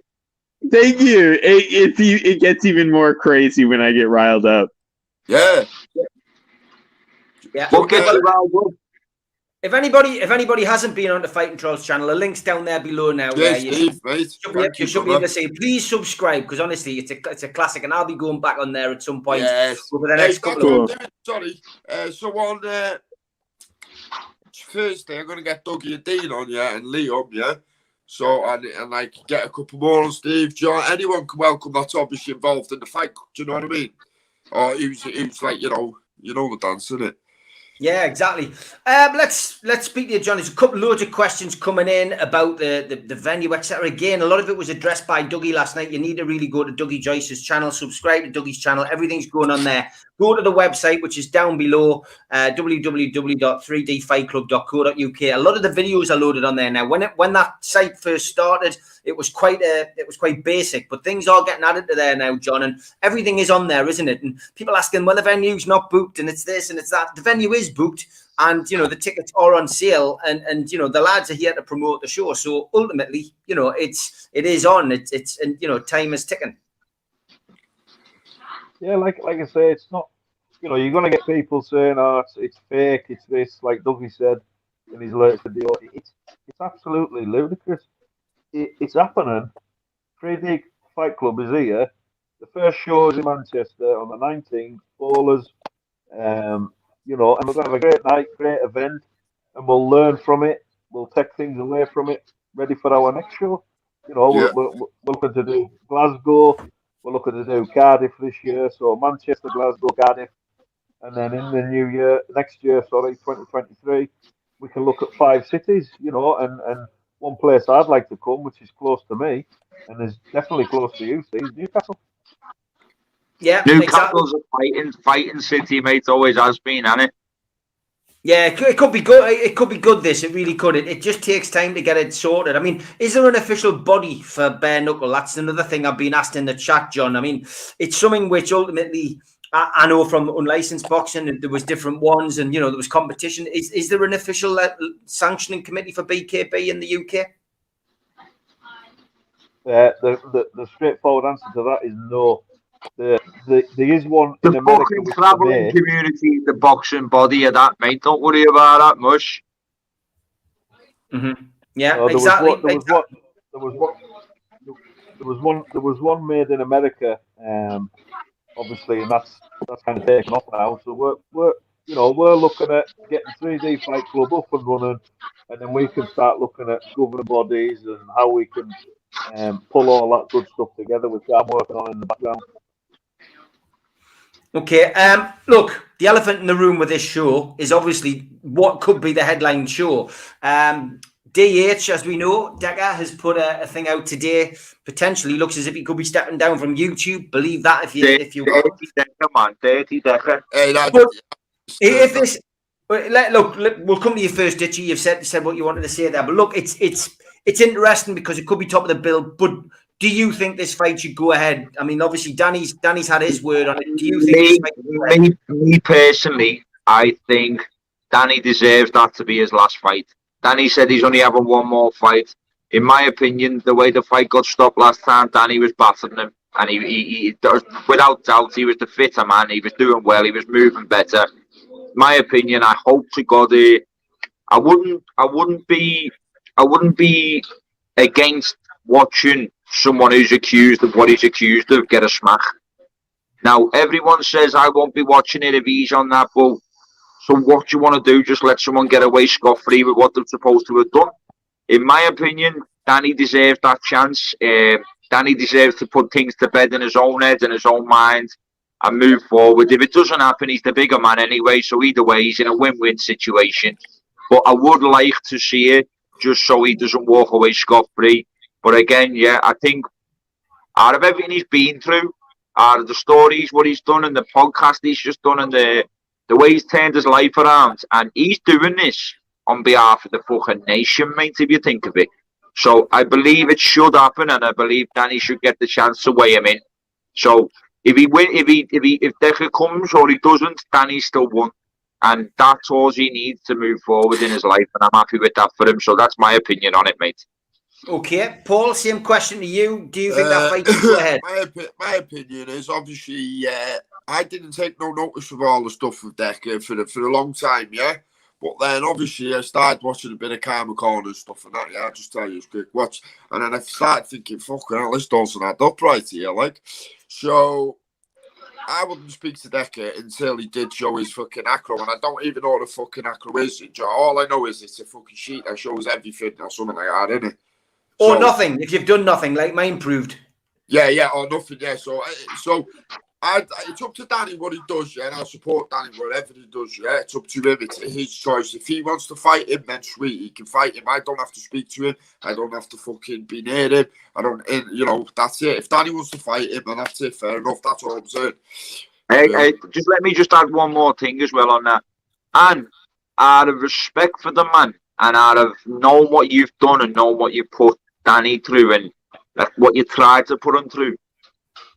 Thank you. It gets even more crazy when I get riled up. Yeah. Yeah. What gets you riled up? If anybody hasn't been on the Fighting Trolls channel, the link's down there below now. Yes, You Steve, mate. you should be able to say, please subscribe, because honestly, it's a classic, and I'll be going back on there at some point over the next couple of months. Sorry. So on Thursday, I'm going to get Dougie and Dean on, and Liam, So, and I can get a couple more on Steve, John. Anyone can welcome that's obviously involved in the fight. Do you know what I mean? Or he was like, you know the dance, isn't it? Yeah, exactly. Let's speak to you, John. There's loads of questions coming in about the venue, etc. Again, a lot of it was addressed by Dougie last night. You need to really go to Dougie Joyce's channel, subscribe to Dougie's channel. Everything's going on there. Go to the website, which is down below, www.3dfightclub.co.uk. A lot of the videos are loaded on there now. When that site first started, it was quite basic, but things are getting added to there now, John, and everything is on there, isn't it? And people asking, well, the venue's not booked, and it's this and it's that. The venue is booked, and the tickets are on sale, and the lads are here to promote the show. So ultimately, it is on. It's time is ticking. Yeah, like I say, it's not. You're going to get people saying, "Oh, it's fake, it's this." Like Dougie said in his latest video, it's absolutely ludicrous. It's happening. 3D Fight Club is here. The first show is in Manchester on the 19th. Ballers, and we're going to have a great night, great event, and we'll learn from it. We'll take things away from it, ready for our next show. We're looking to do Glasgow. We're looking to do Cardiff this year. So Manchester, Glasgow, Cardiff. And then in the next year, 2023, we can look at 5 cities, and one place I'd like to come, which is close to me, and is definitely close to you, Steve, Newcastle. Yeah, Newcastle's exactly. a fighting city, mate. Always has been, hasn't it? Yeah, it could be good. It could be good. It really could. It just takes time to get it sorted. I mean, is there an official body for bare knuckle? That's another thing I've been asked in the chat, John. I mean, it's something which ultimately I know from unlicensed boxing, there was different ones, and there was competition. Is there an official sanctioning committee for BKB in the UK? The straightforward answer to that is no. There is one in America. The fucking travelling community, the boxing body of that, mate. Don't worry about that much. Mm-hmm. Yeah, exactly. There was one made in America, obviously, and that's kind of taken off now. So we're looking at getting 3D Fight Club up and running, and then we can start looking at governing bodies and how we can pull all that good stuff together, which I'm working on in the background. Okay, look, the elephant in the room with this show is obviously what could be the headline show. DH, as we know, Decker has put a thing out today. Potentially looks as if he could be stepping down from YouTube. Believe that if you want. Dirty Decker. If this, look, we'll come to you first, Ditchy. You've said what you wanted to say there, but look, it's interesting because it could be top of the bill, but. Do you think this fight should go ahead? I mean, obviously, Danny's had his word on it. Do you think me personally, I think Danny deserves that to be his last fight. Danny said he's only having one more fight. In my opinion, the way the fight got stopped last time, Danny was battering him, and he without doubt, he was the fitter man. He was doing well. He was moving better. My opinion, I hope to God, I wouldn't be against watching someone who's accused of what he's accused of get a smack. Now, everyone says I won't be watching it if he's on that boat. So what do you want to do? Just let someone get away scot-free with what they're supposed to have done? In my opinion, Danny deserves that chance. Danny deserves to put things to bed in his own head and his own mind and move forward. If it doesn't happen, he's the bigger man anyway. So either way, he's in a win-win situation. But I would like to see it just so he doesn't walk away scot-free. But again, yeah, I think out of everything he's been through, out of the stories, what he's done, and the podcast he's just done, and the way he's turned his life around, and he's doing this on behalf of the fucking nation, mate, if you think of it. So I believe it should happen, and I believe Danny should get the chance to weigh him in. So if Decker comes or he doesn't, Danny's still won. And that's all he needs to move forward in his life, and I'm happy with that for him. So that's my opinion on it, mate. Okay, Paul, same question to you. Do you think that fight should go ahead? My opinion is obviously I didn't take no notice of all the stuff with Decker for a long time, yeah. But then obviously I started watching a bit of Karma Corner and stuff and that. Yeah, I'll just tell you, it's quick watch. And then I started thinking, fucking hell, this doesn't add up right here, like. So I wouldn't speak to Decker until he did show his fucking acro, and I don't even know what a fucking acro is. All I know is it's a fucking sheet that shows everything or something like that, innit? Or nothing. If you've done nothing, like mine proved. Yeah, or nothing. Yeah, so it's up to Danny what he does. Yeah, and I support Danny whatever he does. Yeah, it's up to him. It's his choice. If he wants to fight him, then sweet, he can fight him. I don't have to speak to him. I don't have to fucking be near him. I don't, you know, that's it. If Danny wants to fight him, then that's it. Fair enough. That's all I'm saying. Hey, just let me just add one more thing as well on that. And out of respect for the man, and out of knowing what you've done and knowing what you put Danny through and like, what you tried to put him through,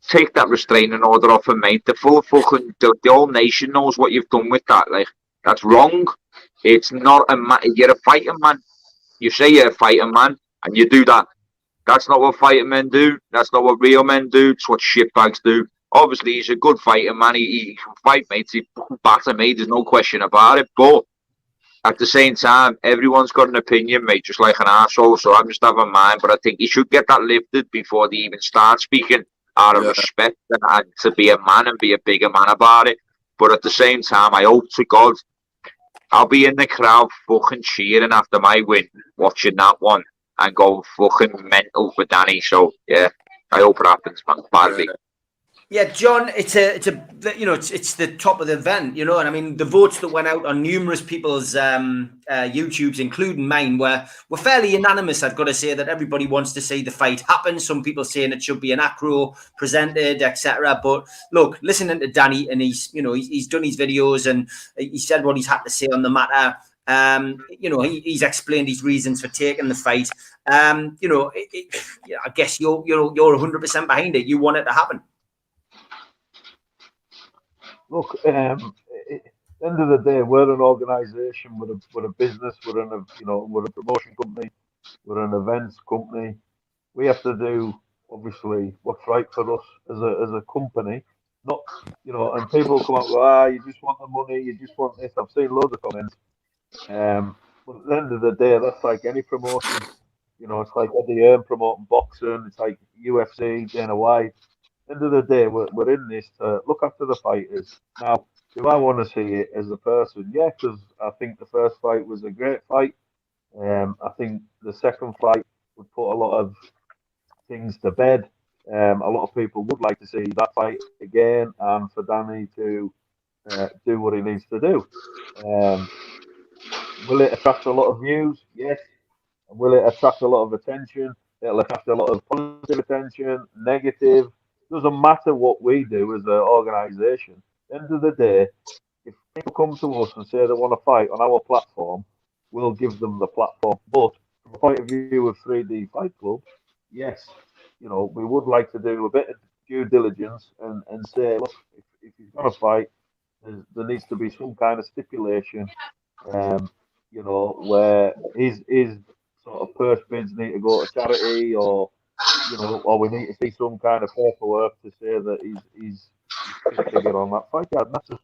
take that restraining order off him, mate. The whole nation knows what you've done with that. Like, that's wrong. It's not you're a fighting man. You say you're a fighting man, and you do that. That's not what fighting men do. That's not what real men do. It's what shitbags do. Obviously, he's a good fighter, man. He can fight, mate. He batter me. There's no question about it. But at the same time, everyone's got an opinion, mate, just like an arsehole. So I'm just having mine. But I think he should get that lifted before they even start speaking out of respect and to be a man and be a bigger man about it. But at the same time, I hope to God I'll be in the crowd fucking cheering after my win, watching that one and go fucking mental for Danny. So, yeah, I hope it happens, man. Badly. Yeah, John, it's the top of the event, and I mean the votes that went out on numerous people's YouTubes, including mine, were fairly unanimous. I've got to say that everybody wants to see the fight happen. Some people saying it should be an acro presented, etc. But look, listening to Danny, and he's done his videos and he said what he's had to say on the matter. He's explained his reasons for taking the fight. I guess you're 100% behind it. You want it to happen. Look, at the end of the day, we're an organisation, we're a business, we're a promotion company, we're an events company. We have to do obviously what's right for us as a company. Not, and people come up, you just want the money, you just want this. I've seen loads of comments. But at the end of the day, that's like any promotion. It's like Eddie Hearn promoting boxing. It's like UFC, Dana White. End of the day, we're in this to look after the fighters. Now, do I want to see it as a person? Yeah, because I think the first fight was a great fight. I think the second fight would put a lot of things to bed. A lot of people would like to see that fight again and for Danny to do what he needs to do. Will it attract a lot of views? Yes. Will it attract a lot of attention? It'll attract a lot of positive attention, negative. Doesn't matter what we do as an organisation. At the end of the day, if people come to us and say they want to fight on our platform, we'll give them the platform. But from the point of view of 3D Fight Club, yes, we would like to do a bit of due diligence and say, look, if he's going to fight, there needs to be some kind of stipulation, where his sort of purse bids need to go to charity or we need to see some kind of paperwork to say that he's fit to get on that fight card. And that's just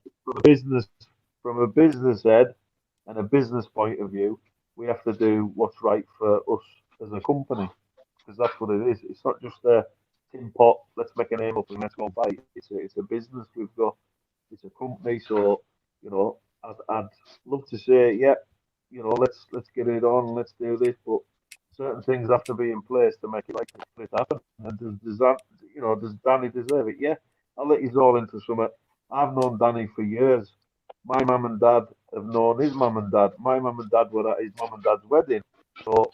from a business head and a business point of view, we have to do what's right for us as a company, because that's what it is. It's not just a tin pot, let's make a name up and let's go fight. It's a business we've got. It's a company, so I'd love to say, let's get it on, let's do this, but certain things have to be in place to make it happen. And does Danny deserve it? Yeah, I'll let you all into something. I've known Danny for years. My mum and dad have known his mum and dad. My mum and dad were at his mum and dad's wedding. So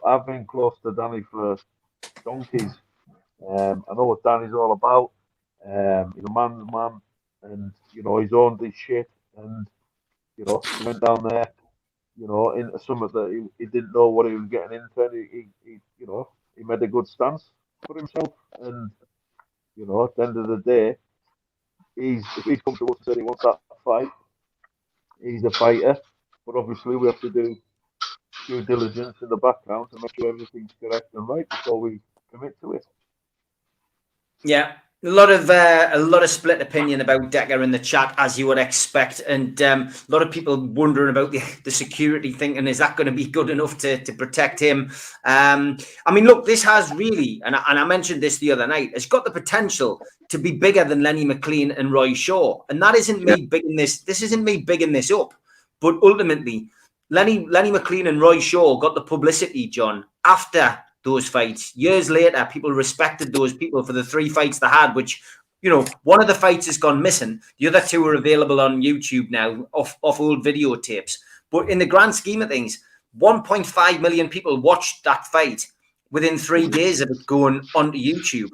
I've been close to Danny for donkeys. I know what Danny's all about. He's a man's man, and he's owned his shit, and he went down there, into something that he didn't know what he was getting into. And he made a good stance for himself, and at the end of the day, if he's come to us and said he wants that fight, he's a fighter. But obviously, we have to do due diligence in the background to make sure everything's correct and right before we commit to it. Yeah, A lot of split opinion about Decker in the chat, as you would expect, and a lot of people wondering about the security, thinking, is that going to be good enough to protect him? I mean, look, this has really, and I mentioned this the other night, it's got the potential to be bigger than Lenny McLean and Roy Shaw, and that isn't me bigging this. This isn't me bigging this up, but ultimately, Lenny McLean and Roy Shaw got the publicity, John, after those fights. Years later, people respected those people for the 3 fights they had, which, you know, one of the fights has gone missing. The other 2 are available on YouTube now off old videotapes. But in the grand scheme of things, 1.5 million people watched that fight within 3 days of it going onto YouTube.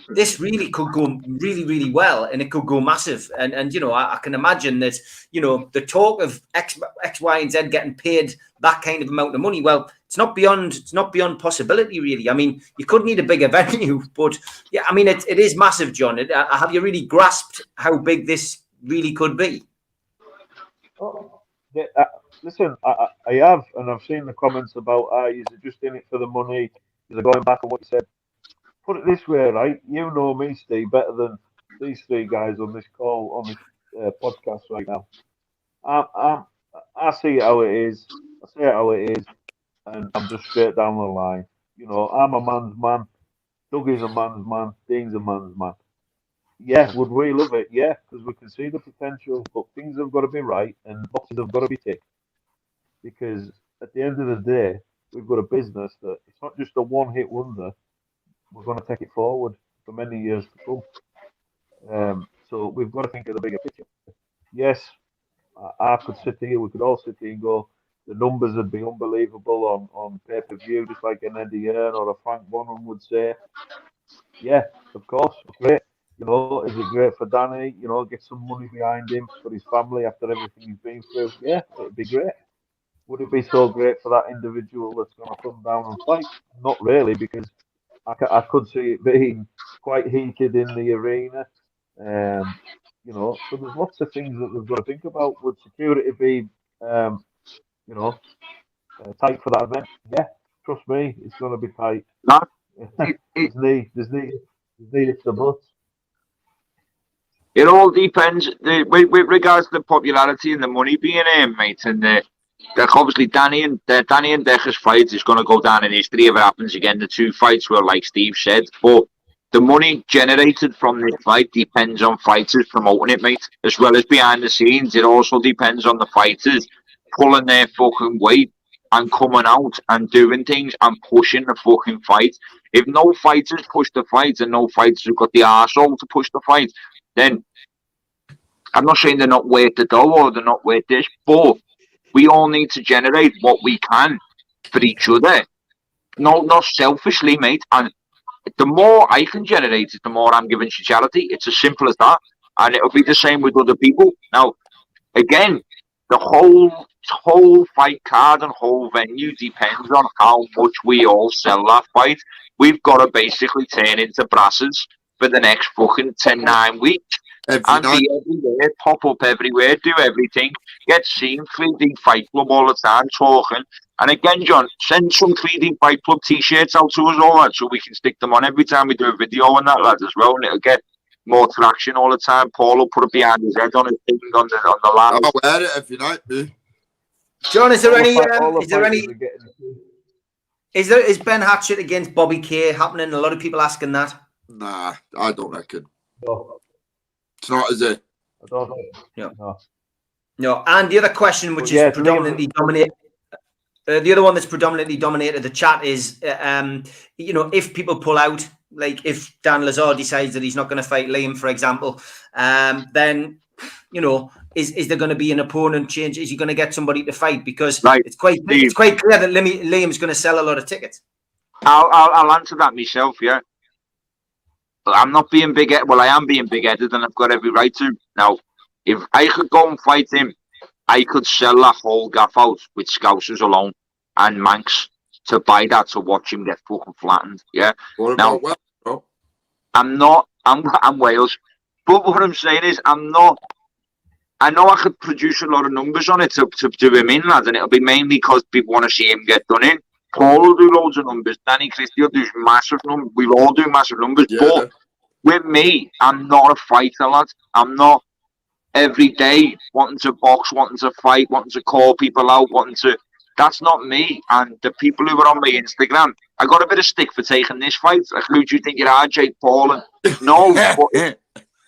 This really could go really, really well, and it could go massive. And you know, I can imagine that, you know, the talk of X, Y, and Z getting paid that kind of amount of money. Well, it's not beyond possibility, really. I mean, you could need a bigger venue, but yeah, I mean, it is massive, John. Have you really grasped how big this really could be? Oh, yeah, listen, I have, and I've seen the comments about, is it just in it for the money? Is it going back on what you said? Put it this way, right? You know me, Steve, better than these 3 guys on this call, on this podcast right now. I see it how it is. I say it how it is, and I'm just straight down the line. You know, I'm a man's man. Dougie's a man's man. Dean's a man's man. Yeah, would we love it? Yeah, because we can see the potential, but things have got to be right, and boxes have got to be ticked. Because at the end of the day, we've got a business that it's not just a one-hit wonder. We're going to take it forward for many years to come. So we've got to think of the bigger picture. Yes, I could sit here, we could all sit here and go, the numbers would be unbelievable on pay-per-view, just like an Eddie Hearn or a Frank Bonham would say. Yeah, of course, great. You know, is it great for Danny? You know, get some money behind him for his family after everything he's been through. Yeah, it'd be great. Would it be so great for that individual that's going to come down and fight? Not really, because I could see it being quite heated in the arena. You know, so there's lots of things that we've got to think about. Would security be, you know, tight for that event? Yeah, trust me, it's going to be tight. No, there's need for butts. It all depends with regards to the popularity and the money being in, mate. And obviously Danny and Decker's fight is going to go down in history if it happens again. The 2 fights were, like Steve said, but the money generated from this fight depends on fighters promoting it, mate, as well as behind the scenes. It also depends on the fighters pulling their fucking weight and coming out and doing things and pushing the fucking fight. If no fighters push the fight and no fighters have got the arsehole to push the fight, then I'm not saying they're not worth the dough or they're not worth this, but we all need to generate what we can for each other. No, not selfishly, mate. And the more I can generate it, the more I'm giving to charity. It's as simple as that. And it'll be the same with other people. Now, again, the whole fight card and whole venue depends on how much we all sell that fight. We've got to basically turn into brasses for the next fucking 10-9 weeks. And be everywhere, pop up everywhere, do everything, get seen, 3D Fight Club all the time, talking. And again, John, send some 3D Fight Club t-shirts out to us all that, so we can stick them on every time we do a video on that, lad, as well, and it'll get more traction all the time. Paul will put it behind his head on his thing on the ladder. I'll wear it if you like me. John, is Ben Hatchett against Bobby Kay happening? A lot of people asking that. Nah, I don't reckon. No. It's not, is it? I don't know. No. And the other question, which is predominantly dominated, the other one that's predominantly dominated the chat is, you know, if people pull out, like if Dan Lazar decides that he's not going to fight Liam, for example, then, you know, is there going to be an opponent change? Is he going to get somebody to fight? Because it's quite clear that Liam's going to sell a lot of tickets. I'll answer that myself, yeah. I'm not being big-headed. Well, I am being big-headed, and I've got every right to. Now, if I could go and fight him, I could sell that whole gaff out with Scousers alone and Manx to buy that to watch him get fucking flattened. Yeah. What about Wales, bro? I'm Wales, but what I'm saying is, I'm not. I know I could produce a lot of numbers on it to do him in, lads, and it'll be mainly because people want to see him get done in. Paul will do loads of numbers. Danny Christie will do massive numbers. We'll all do massive numbers. Yeah. But with me, I'm not a fighter, lad. I'm not every day wanting to box, wanting to fight, wanting to call people out, wanting to. That's not me. And the people who are on my Instagram, I got a bit of stick for taking this fight. Like, who do you think you are, Jake Paul? And no, but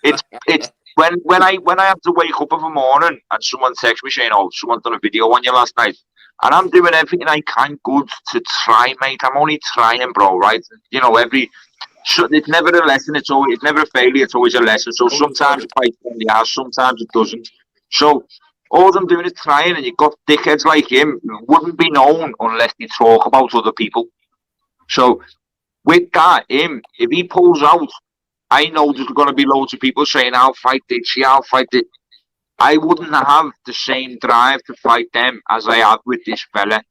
it's when I have to wake up in the morning and someone texts me saying, "Oh, someone done a video on you last night," and I'm doing everything I can good to try, mate. I'm only trying, bro. Right? You know, so it's never a lesson. It's never a failure. It's always a lesson. So sometimes it bites on the ass, sometimes it doesn't. So all I'm doing is trying, and you've got dickheads like him who wouldn't be known unless they talk about other people. So with that, if he pulls out, I know there's going to be loads of people saying, "I'll fight Ditchy, I'll fight it." I wouldn't have the same drive to fight them as I have with this fella.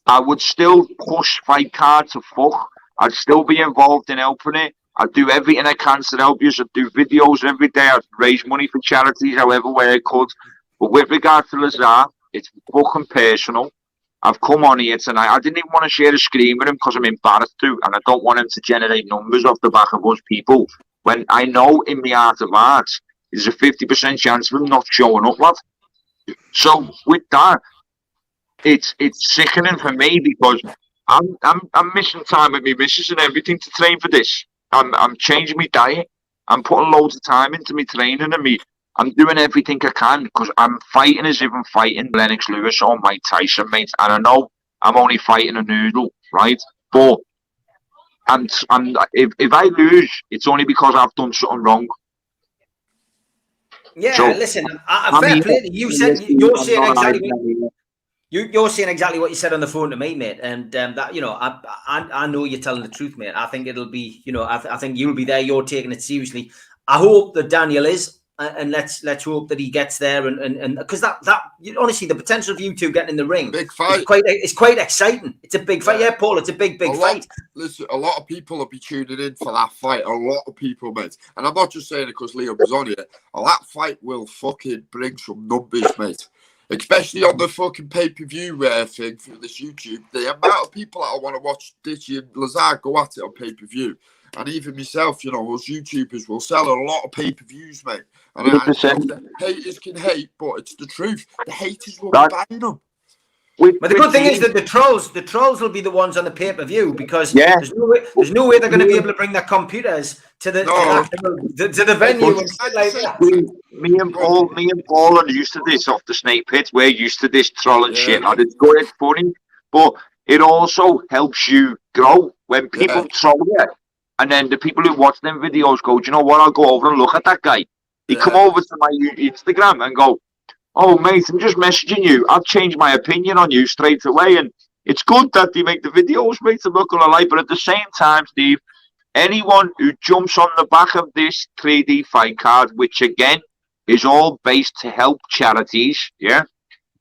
I would still push fight card to fuck. I'd still be involved in helping it. I'd do everything I can to help you. I'd do videos every day. I'd raise money for charities, however way I could. But with regard to Lazar, it's fucking personal. I've come on here tonight. I didn't even want to share a screen with him because I'm embarrassed to, and I don't want him to generate numbers off the back of us people. When I know in the art of arts, there's a 50% chance of him not showing up, lad. So with that, it's sickening for me because I'm missing time with me missus and everything to train for this. I'm changing my diet. I'm putting loads of time into my training and me. I'm doing everything I can because I'm fighting as if I'm fighting Lennox Lewis or Mike Tyson, mate. And I know I'm only fighting a noodle, right? But if I lose, it's only because I've done something wrong. Yeah, So, listen, fair play to you. You're saying exactly. You're saying exactly what you said on the phone to me, mate, and that, you know, I know you're telling the truth, mate. I think it'll be, you know, I think you'll be there. You're taking it seriously. I hope that Daniel is, and let's hope that he gets there, and because that honestly, the potential of you two getting in the ring, big fight, it's quite exciting. It's a big fight, yeah, Paul. It's a big fight. Listen, a lot of people will be tuning in for that fight. A lot of people, mate, and I'm not just saying it because Liam was on here. That fight will fucking bring some numbers, mate. Especially on the fucking pay-per-view thing through this YouTube. The amount of people that I want to watch Ditchy and Lazar go at it on pay-per-view. And even myself, you know, us YouTubers will sell a lot of pay-per-views, mate. And haters can hate, but it's the truth. The haters will be buying them. But the good thing is that the trolls will be the ones on the pay-per-view because there's no way they're going to be able to bring their computers to the venue and shit like that. Me and Paul are used to this off the snake pit. We're used to this trolling shit. And it's good, it's funny, but it also helps you grow when people troll you. And then the people who watch them videos go, "Do you know what? I'll go over and look at that guy." They come over to my Instagram and go, "Oh, mate, I'm just messaging you. I've changed my opinion on you straight away." And it's good that they make the videos, mate. I'm not going to lie. But at the same time, Steve, anyone who jumps on the back of this 3D fight card, which again is all based to help charities, yeah?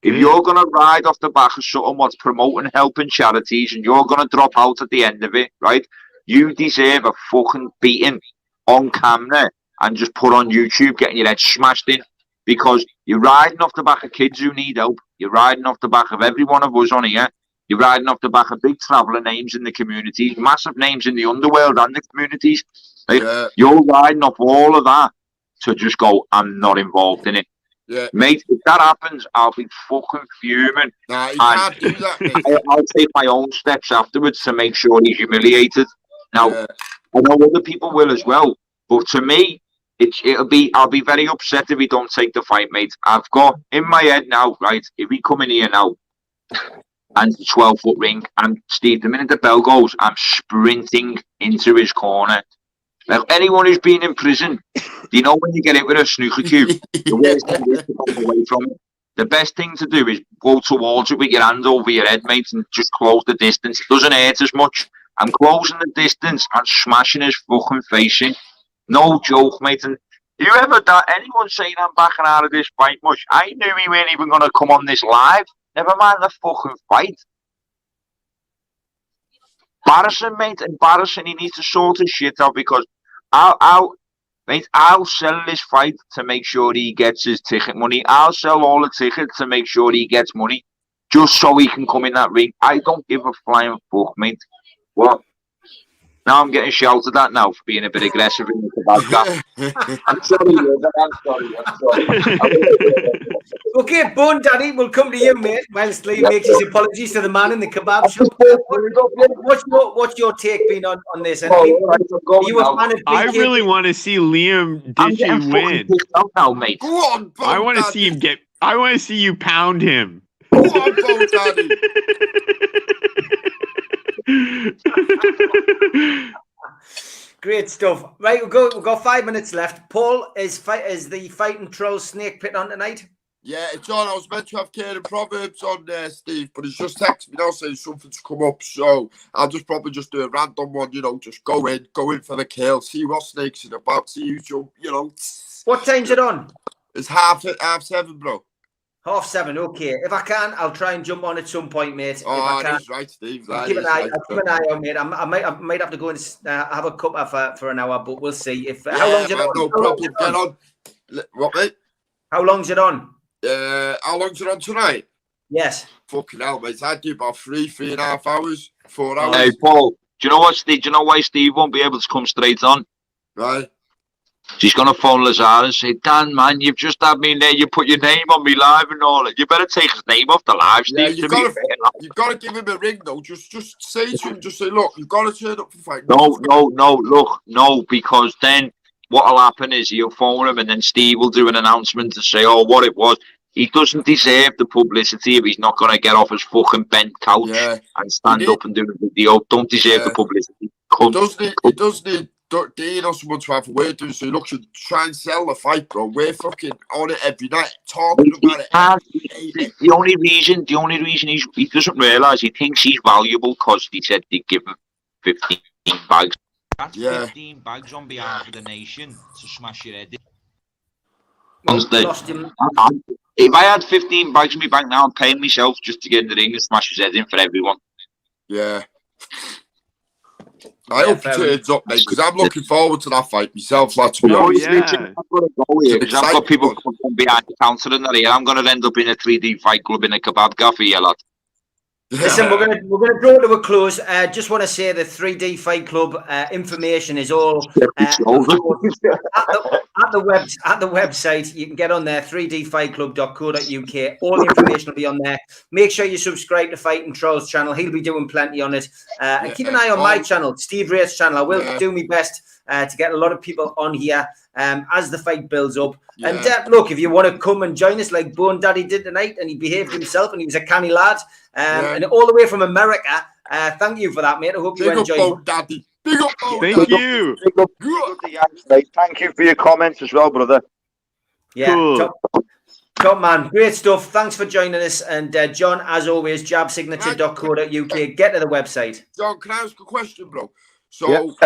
If you're going to ride off the back of something what's promoting helping charities and you're going to drop out at the end of it, right? You deserve a fucking beating on camera and just put on YouTube getting your head smashed in. Because you're riding off the back of kids who need help. You're riding off the back of every one of us on here. You're riding off the back of big traveller names in the communities, massive names in the underworld and the communities. Like, you're riding off all of that to just go, "I'm not involved in it." Yeah. Mate, if that happens, I'll be fucking fuming. Nah, you can't do that, mate. I'll take my own steps afterwards to make sure he's humiliated. Now, I know other people will as well, but to me, I'll be very upset if he don't take the fight, mate. I've got in my head now, right, if he come in here now and it's a 12-foot ring, and Steve, the minute the bell goes, I'm sprinting into his corner. Like anyone who's been in prison, you know when you get it with a snooker cube, the worst thing is to go away from it. The best thing to do is go towards it with your hand over your head, mate, and just close the distance. It doesn't hurt as much. I'm closing the distance and smashing his fucking face in. No joke, mate. And you ever anyone saying I'm backing out of this fight much? I knew he weren't even going to come on this live. Never mind the fucking fight. Embarrassing, mate. Embarrassing. He needs to sort his shit out because I'll sell this fight to make sure he gets his ticket money. I'll sell all the tickets to make sure he gets money just so he can come in that ring. I don't give a flying fuck, mate. What? Now I'm getting shouted at now for being a bit aggressive in the kebab gap. I'm sorry, I'm sorry. Okay, Bone Daddy, we'll come to you, mate, whilst Lee makes his apologies to the man in the kebab shop. What's your take been on this? And are you a fan of I BKB? really want to see Liam I'm Ditchy getting fucking win. pissed out now, mate. Go on, Bo I want to Daddy. see him get. I want to see you pound him. Go on, Bo Daddy. Great stuff. Right, we've got 5 minutes left. Paul, is the Fighting Trolls Snake Pit on tonight? Yeah, it's on. I was meant to have Kieran Proverbs on there, Steve, but he's just texted me now saying something's come up. So I'll probably just do a random one, just go in for the kill, see what Snake's in about, see who's, What time's it on? It's half 7, bro. 7:30. Okay. If I can, I'll try and jump on at some point, mate. Oh, if I can. he's right, Steve. I'll keep an eye on, mate. I might have to go and have a cuppa for an hour, but we'll see. How long's it on? No problem. Get on. What, mate? How long's it on? How long's it on tonight? Yes. Fucking hell, mate. I do about 3.5 hours, 4 hours. Hey, Paul, do you know what, Steve? Do you know why Steve won't be able to come straight on? Right. She's going to phone Lazar and say, Dan, man, you've just had me in there. You put your name on me live and all that. You better take his name off the live, Steve. Yeah, you've got to give him a ring, though. Just say to him, just say, look, you've got to turn up for fight. No, because then what'll happen is he'll phone him and then Steve will do an announcement to say, oh, what it was. He doesn't deserve the publicity if he's not going to get off his fucking bent couch and stand up and do a video. Don't deserve the publicity. It does need Dean or someone to have a word to say, look, you try and sell the fight, bro. We're fucking on it every night, talking about it. The only reason he doesn't realise he thinks he's valuable because he said they'd give him 15 bags. That's 15 bags on behalf of the nation to smash your head in. If I had 15 bags in my bank now, I'm paying myself just to get in the ring and smash his head in for everyone. Yeah. I hope it turns up, mate, because I'm looking forward to that fight myself, let's be honest. I've got to go here because I've got people coming behind the counter and that here. I'm going to end up in a 3D fight club in a kebab cafe here, lad. Listen, we're gonna draw to a close. Just want to say the 3D Fight Club information is all at the website. You can get on there, 3dfightclub.co.uk. All the information will be on there. Make sure you subscribe to Fighting Trolls channel. He'll be doing plenty on it. And keep an eye on my channel, Steve Ray's channel. I will do my best to get a lot of people on here as the fight builds up. Yeah. And look, if you want to come and join us like Bone Daddy did tonight, and he behaved himself, and he was a canny lad, and all the way from America, thank you for that, mate. I hope you enjoyed. Bone Daddy. Big up, Bone Thank you. Thank you for your comments as well, brother. Yeah, cool. Top man, great stuff. Thanks for joining us. And John, as always, jabsignature.co.uk. Get to the website. John, can I ask a question, bro? So,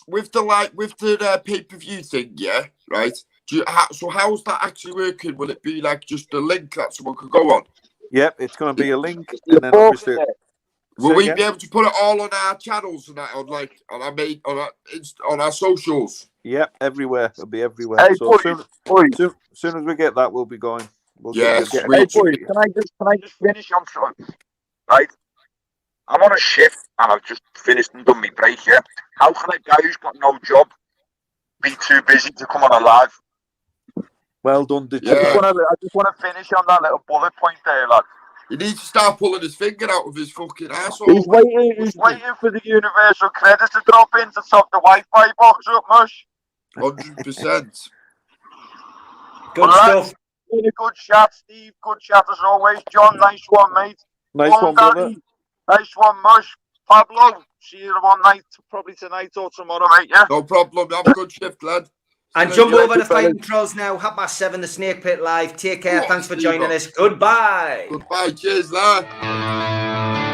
with the pay-per-view thing, right? So how's that actually working? Will it be like just a link that someone can go on? Yep, it's going to be a link, and then obviously. Will we be able to put it all on our channels and that, on our socials? Yep, everywhere. It'll be everywhere. Hey, so soon as we get that, we'll be going. Hey, boys, can I just finish on something? Right? I'm on a shift and I've just finished and done my break here. How can a guy who's got no job be too busy to come on a live? Well done, Ditchy. I just want to finish on that little bullet point there, lad. He needs to start pulling his finger out of his fucking asshole. He's waiting for the universal credit to drop in to top the Wi-Fi box up, mush. 100%. Good stuff. Been a good chat, Steve. Good chat as always. John, nice one, mate. Nice one, brother. Nice one, mush. Pablo, see you one night, probably tonight or tomorrow, mate, yeah? No problem. Have a good shift, lad. And jump over to Fighting Trolls now. 7:30, the Snake Pit Live. Take care. Thanks for joining us. Goodbye. Goodbye. Cheers, lad.